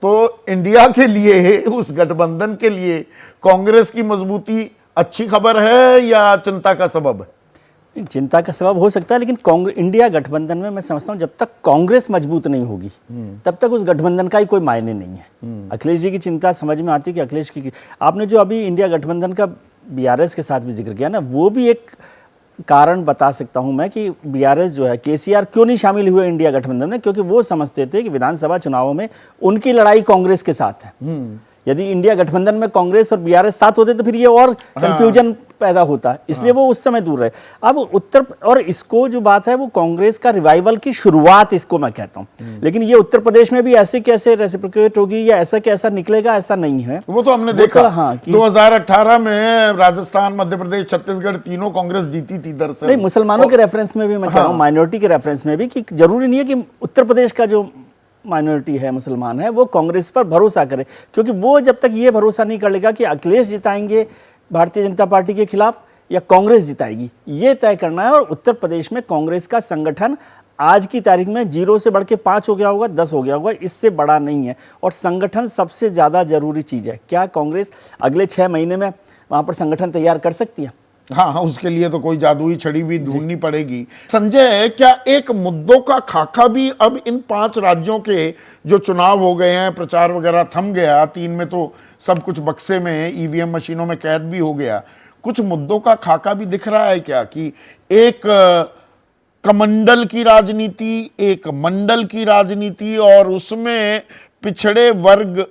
तो इंडिया के लिए, उस गठबंधन के लिए कांग्रेस की मजबूती अच्छी खबर है या चिंता का सबब है? चिंता का सबब हो सकता है, लेकिन कांग्रेस इंडिया गठबंधन में मैं समझता हूं जब तक कांग्रेस मजबूत नहीं होगी तब तक उस गठबंधन का ही कोई मायने नहीं है। अखिलेश जी की चिंता समझ में आती है कि अखिलेश की आपने जो अभी इंडिया गठबंधन का बीआरएस के साथ भी जिक्र किया ना, वो भी एक कारण बता सकता हूं मैं कि बीआरएस जो है, केसीआर क्यों नहीं शामिल हुए इंडिया गठबंधन में, क्योंकि वो समझते थे कि विधानसभा चुनावों में उनकी लड़ाई कांग्रेस के साथ है। यदि इंडिया गठबंधन में कांग्रेस और बीआरएस साथ होते तो फिर ये और कंफ्यूजन पैदा होता, इसलिए वो उस समय दूर रहे। अब उत्तर, और इसको जो बात है वो कांग्रेस का रिवाइवल की शुरुआत इसको मैं कहता हूं, लेकिन ये उत्तर प्रदेश में भी ऐसे कैसे रेसिप्रोकेट होगी या ऐसा कैसा निकलेगा, ऐसा नहीं है। वो तो हमने देखा, हाँ, 2018 में राजस्थान, मध्य प्रदेश, छत्तीसगढ़ तीनों कांग्रेस जीती थी दरअसल। नहीं, मुसलमानों के रेफरेंस में भी मैं कह रहा हूं, माइनॉरिटी के रेफरेंस में भी, कि जरूरी नहीं है कि उत्तर प्रदेश का जो माइनॉरिटी है, मुसलमान है, वो कांग्रेस पर भरोसा करे, क्योंकि वो जब तक ये भरोसा नहीं कर लेगा कि अखिलेश जिताएंगे भारतीय जनता पार्टी के खिलाफ या कांग्रेस जिताएगी, ये तय करना है। और उत्तर प्रदेश में कांग्रेस का संगठन आज की तारीख में 0 से बढ़ के 5 हो गया होगा, 10 हो गया होगा, इससे बड़ा नहीं है। और संगठन सबसे ज़्यादा जरूरी चीज़ है। क्या कांग्रेस अगले 6 महीने में वहाँ पर संगठन तैयार कर सकती है? हाँ, उसके लिए तो कोई जादुई छड़ी भी ढूंढनी पड़ेगी। संजय, क्या एक मुद्दों का खाका भी अब इन 5 राज्यों के जो चुनाव हो गए हैं, प्रचार वगैरह थम गया, 3 में तो सब कुछ बक्से में, ईवीएम मशीनों में कैद भी हो गया, कुछ मुद्दों का खाका भी दिख रहा है क्या, कि एक कमंडल की राजनीति, एक मंडल की राजनीति, और उसमें पिछड़े वर्ग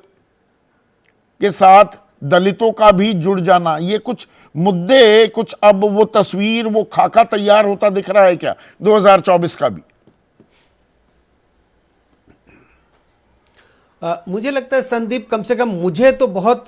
के साथ दलितों का भी जुड़ जाना, ये कुछ मुद्दे, कुछ अब वो तस्वीर, वो खाका तैयार होता दिख रहा है क्या 2024 का भी? मुझे लगता है संदीप, कम से कम मुझे तो बहुत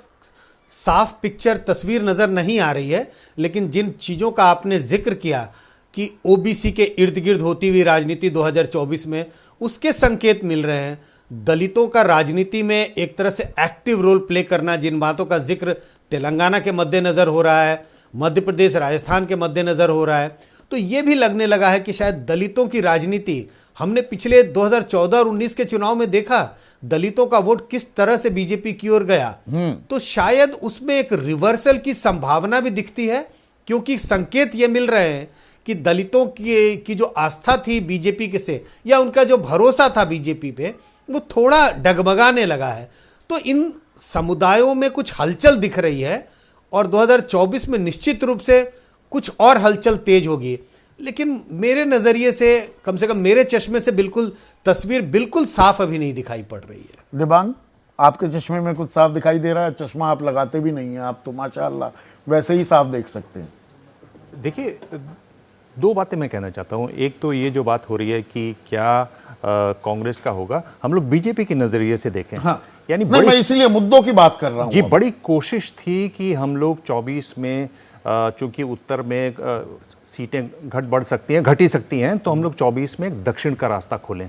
साफ पिक्चर, तस्वीर नजर नहीं आ रही है, लेकिन जिन चीजों का आपने जिक्र किया कि ओबीसी के इर्द गिर्द होती हुई राजनीति 2024 में, उसके संकेत मिल रहे हैं। दलितों का राजनीति में एक तरह से एक्टिव रोल प्ले करना, जिन बातों का जिक्र तेलंगाना के मद्देनजर हो रहा है, मध्य प्रदेश, राजस्थान के मद्देनजर हो रहा है, तो ये भी लगने लगा है कि शायद दलितों की राजनीति, हमने पिछले 2014 और 19 के चुनाव में देखा दलितों का वोट किस तरह से बीजेपी की ओर गया, तो शायद उसमें एक रिवर्सल की संभावना भी दिखती है, क्योंकि संकेत ये मिल रहे हैं कि दलितों की जो आस्था थी बीजेपी के से, या उनका जो भरोसा था बीजेपी पे, वो थोड़ा डगमगाने लगा है। तो इन समुदायों में कुछ हलचल दिख रही है, और 2024 में निश्चित रूप से कुछ और हलचल तेज होगी। लेकिन मेरे नजरिए से, कम से कम मेरे चश्मे से, बिल्कुल तस्वीर बिल्कुल साफ अभी नहीं दिखाई पड़ रही है। दिबांग, आपके चश्मे में कुछ साफ दिखाई दे रहा है? चश्मा आप लगाते भी नहीं हैं, आप तो माशाअल्लाह वैसे ही साफ देख सकते हैं। देखिए, 2 बातें मैं कहना चाहता हूँ। एक तो ये जो बात हो रही है कि क्या कांग्रेस का होगा, हम लोग बीजेपी के नजरिए से देखें। हाँ, यानी मैं इसीलिए मुद्दों की बात कर रहा हूँ। जी, बड़ी कोशिश थी कि हम लोग 24 में, चूंकि उत्तर में सीटें घट बढ़ सकती हैं, घट ही सकती हैं, तो हम लोग 24 में दक्षिण का रास्ता खोलें।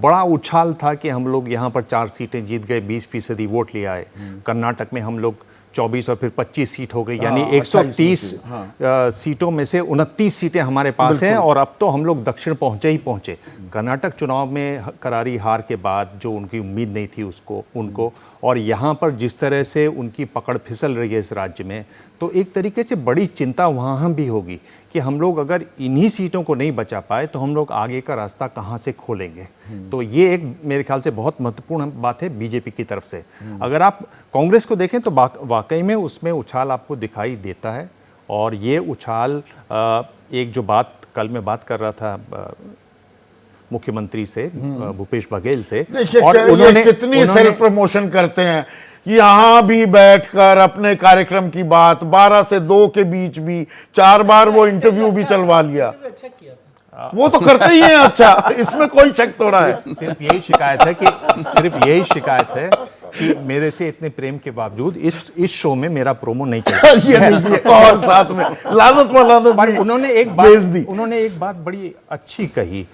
बड़ा उछाल था कि हम लोग यहाँ पर 4 सीटें जीत गए, 20% वोट ले आए। कर्नाटक में हम लोग 24 और फिर 25 सीट हो गई, यानी 28 130 सीटों में से 29 सीटें हमारे पास हैं। और अब तो हम लोग दक्षिण पहुंचे ही पहुंचे। कर्नाटक चुनाव में करारी हार के बाद जो उनकी उम्मीद नहीं थी उनको, और यहाँ पर जिस तरह से उनकी पकड़ फिसल रही है इस राज्य में, तो एक तरीके से बड़ी चिंता वहाँ भी होगी कि हम लोग अगर इन्हीं सीटों को नहीं बचा पाए तो हम लोग आगे का रास्ता कहाँ से खोलेंगे। तो ये एक मेरे ख्याल से बहुत महत्वपूर्ण बात है बीजेपी की तरफ से। अगर आप कांग्रेस को देखें तो वाकई में उसमें उछाल आपको दिखाई देता है। और ये उछाल एक जो बात कल मैं बात कर रहा था मुख्यमंत्री से, भूपेश बघेल से, देखिए और उन्होंने कितनी सेल्फ प्रमोशन करते हैं। यहां भी बैठकर अपने कार्यक्रम की बात 12 से 2 के बीच भी 4 बार वो इंटरव्यू भी चलवा लिया। वो तो करते ही हैं अच्छा, इसमें कोई शक थोड़ा है। सिर्फ यही शिकायत है कि मेरे से इतने प्रेम के बावजूद इस शो में मेरा प्रोमो नहीं चला। ये और साथ में लानत पर उन्होंने एक बात बड़ी अच्छी कही।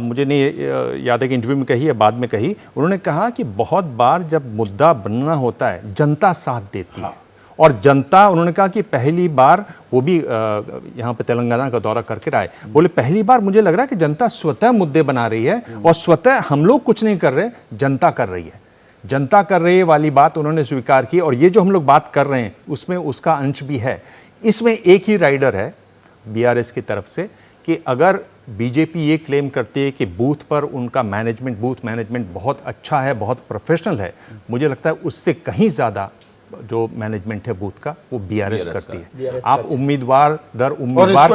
मुझे नहीं याद है कि इंटरव्यू में कही या बाद में कही। उन्होंने कहा कि बहुत बार जब मुद्दा बनना होता है जनता साथ देती है। और जनता, उन्होंने कहा कि पहली बार वो भी यहाँ पे तेलंगाना का दौरा करके आए, बोले पहली बार मुझे लग रहा है कि जनता स्वतः मुद्दे बना रही है और स्वतः हम लोग कुछ नहीं कर रहे, जनता कर रही है। जनता कर रही है वाली बात उन्होंने स्वीकार की। और ये जो हम लोग बात कर रहे हैं उसमें उसका अंश भी है। इसमें एक ही राइडर है बीआरएस की तरफ से कि अगर बीजेपी ये क्लेम करती है कि बूथ पर उनका बूथ मैनेजमेंट बहुत अच्छा है, बहुत प्रोफेशनल है, मुझे लगता है उससे कहीं ज़्यादा जो मैनेजमेंट है बूथ का वो बीआरएस करती है। आप उम्मीदवार दर उम्मीदवार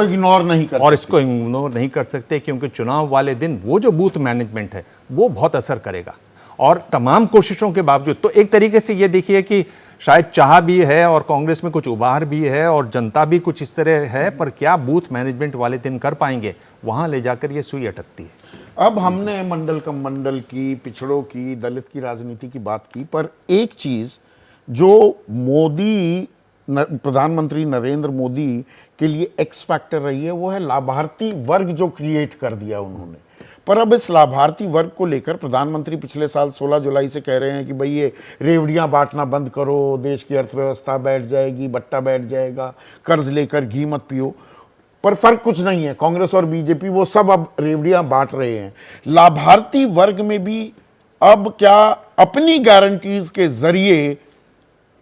और इसको इग्नोर नहीं कर सकते क्योंकि चुनाव वाले दिन वो जो बूथ मैनेजमेंट है वो बहुत असर करेगा। और तमाम कोशिशों के बावजूद तो एक तरीके से ये देखिए कि शायद चाह भी है और कांग्रेस में कुछ उबार भी है और जनता भी कुछ इस तरह है, पर क्या बूथ मैनेजमेंट वाले दिन कर पाएंगे, वहां ले जाकर ये सुई अटकती है। अब हमने मंडल कम मंडल की, पिछड़ों की, दलित की राजनीति की बात की, पर एक चीज जो प्रधानमंत्री नरेंद्र मोदी के लिए एक्स फैक्टर रही है वो है लाभार्थी वर्ग जो क्रिएट कर दिया उन्होंने। पर अब इस लाभार्थी वर्ग को लेकर प्रधानमंत्री पिछले साल 16 जुलाई से कह रहे हैं कि भाई ये रेवड़ियां बांटना बंद करो, देश की अर्थव्यवस्था बैठ जाएगी, बट्टा बैठ जाएगा, कर्ज लेकर घी मत पियो। पर फर्क कुछ नहीं है, कांग्रेस और बीजेपी वो सब अब रेवड़ियां बांट रहे हैं। लाभार्थी वर्ग में भी अब क्या अपनी गारंटीज के जरिए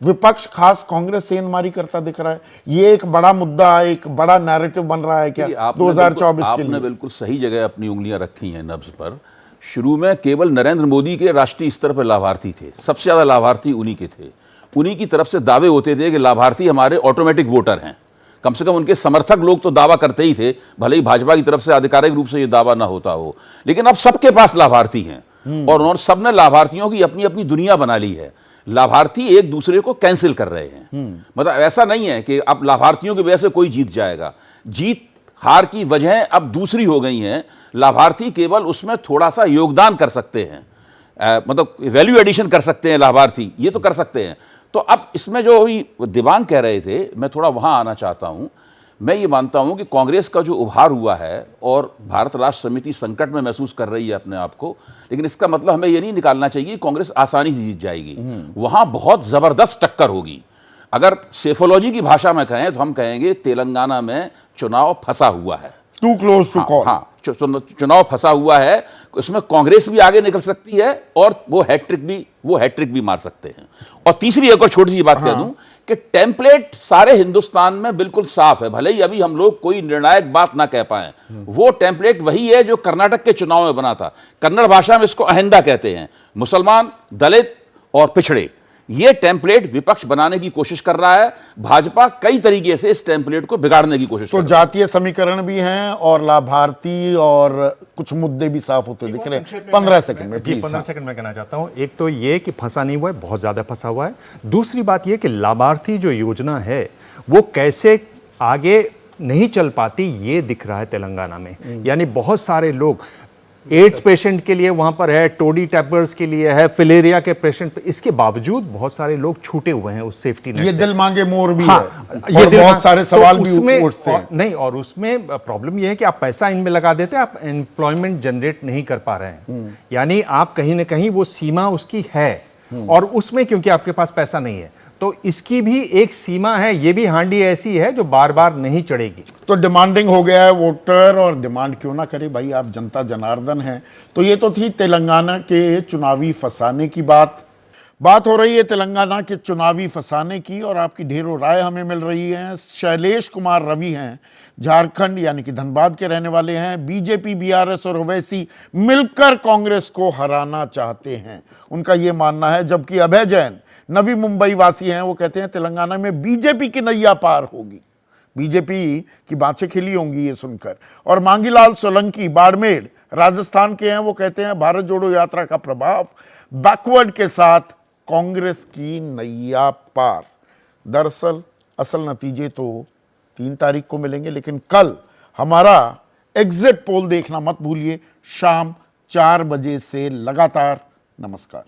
विपक्ष खास कांग्रेस सेंधमारी करता दिख रहा है? ये एक बड़ा मुद्दा, एक बड़ा नैरेटिव बन रहा है क्या 2024 के लिए? आपने बिल्कुल सही जगह अपनी उंगलियां रखी हैं नब्ज पर। शुरू में केवल नरेंद्र मोदी के राष्ट्रीय स्तर पर लाभार्थी थे, सबसे ज्यादा लाभार्थी उन्हीं के थे। उन्हीं की तरफ से दावे होते थे कि लाभार्थी हमारे ऑटोमेटिक वोटर हैं। कम से कम उनके समर्थक लोग तो दावा करते ही थे, भले ही भाजपा की तरफ से आधिकारिक रूप से यह दावा ना होता हो। लेकिन अब सबके पास लाभार्थी हैं और उन्होंने सबने लाभार्थियों की अपनी अपनी दुनिया बना ली है। लाभार्थी एक दूसरे को कैंसिल कर रहे हैं। मतलब ऐसा नहीं है कि अब लाभार्थियों की वजह से कोई जीत जाएगा। जीत हार की वजह अब दूसरी हो गई हैं। लाभार्थी केवल उसमें थोड़ा सा योगदान कर सकते हैं, मतलब वैल्यू एडिशन कर सकते हैं लाभार्थी, ये तो कर सकते हैं। तो अब इसमें जो अभी दिवांग कह रहे थे, मैं थोड़ा वहां आना चाहता हूं। मैं ये मानता हूं कि कांग्रेस का जो उभार हुआ है और भारत राष्ट्र समिति संकट में महसूस कर रही है अपने आप को, लेकिन इसका मतलब हमें ये नहीं निकालना चाहिए कि कांग्रेस आसानी से जीत जाएगी। वहां बहुत जबरदस्त टक्कर होगी। अगर सेफोलॉजी की भाषा में कहें तो हम कहेंगे तेलंगाना में चुनाव फंसा हुआ है, टू क्लोज टू कॉल। हाँ, चुनाव फंसा हुआ है। इसमें कांग्रेस भी आगे निकल सकती है और वो हैट्रिक भी मार सकते हैं। और तीसरी एक और छोटी सी बात कह दूं कि टेम्पलेट सारे हिंदुस्तान में बिल्कुल साफ है। भले ही अभी हम लोग कोई निर्णायक बात ना कह पाए, वो टेम्पलेट वही है जो कर्नाटक के चुनाव में बना था। कन्नड़ भाषा में इसको अहिंदा कहते हैं। मुसलमान, दलित और पिछड़े, ये टेम्पलेट विपक्ष बनाने की कोशिश कर रहा है। भाजपा कई तरीके से इस टेम्पलेट को बिगाड़ने की कोशिश कर रही है। तो जातीय समीकरण भी हैं और लाभार्थी और कुछ मुद्दे भी साफ होते दिख रहे हैं। 15 सेकंड में प्लीज। 15 सेकंड में कहना चाहता हूं। एक तो ये कि फंसा नहीं हुआ है, बहुत ज्यादा फंसा हुआ है। दूसरी बात ये कि लाभार्थी जो योजना है वो कैसे आगे नहीं चल पाती ये दिख रहा है तेलंगाना में। यानी बहुत सारे लोग एड्स पेशेंट के लिए वहां पर है, टोडी टैपर्स के लिए है, फिलेरिया के पेशेंट, इसके बावजूद बहुत सारे लोग छूटे हुए हैं उस सेफ्टी नेट ये से। दिल मांगे मोर भी हाँ, है और बहुत सारे सवाल भी उठते हैं। नहीं, और उसमें प्रॉब्लम ये है कि आप पैसा इनमें लगा देते हैं, आप एम्प्लॉयमेंट जनरेट नहीं कर पा रहे हैं। यानी आप कहीं ना कहीं वो सीमा उसकी है और उसमें क्योंकि आपके पास पैसा नहीं है तो इसकी भी एक सीमा है, ये भी हांडी ऐसी है जो बार बार नहीं चढ़ेगी। तो डिमांडिंग हो गया है वोटर, और डिमांड क्यों ना करे भाई, आप जनता जनार्दन हैं। तो ये तो थी तेलंगाना के चुनावी फसाने की बात हो रही है तेलंगाना के चुनावी फसाने की, और आपकी ढेरों राय हमें मिल रही है। शैलेश कुमार रवि हैं, झारखंड यानी कि धनबाद के रहने वाले हैं। बीजेपी, बीआरएस और ओवैसी मिलकर कांग्रेस को हराना चाहते हैं, उनका यह मानना है। जबकि अभय जैन नवी मुंबई वासी हैं, वो कहते हैं तेलंगाना में बीजेपी की नैया पार होगी, बीजेपी की बाँछें खिली होंगी ये सुनकर। और मांगीलाल सोलंकी बाड़मेर राजस्थान के हैं, वो कहते हैं भारत जोड़ो यात्रा का प्रभाव बैकवर्ड के साथ कांग्रेस की नैया पार। दरअसल असल नतीजे तो 3 तारीख को मिलेंगे, लेकिन कल हमारा एग्जिट पोल देखना मत भूलिए, शाम 4 बजे से लगातार। नमस्कार।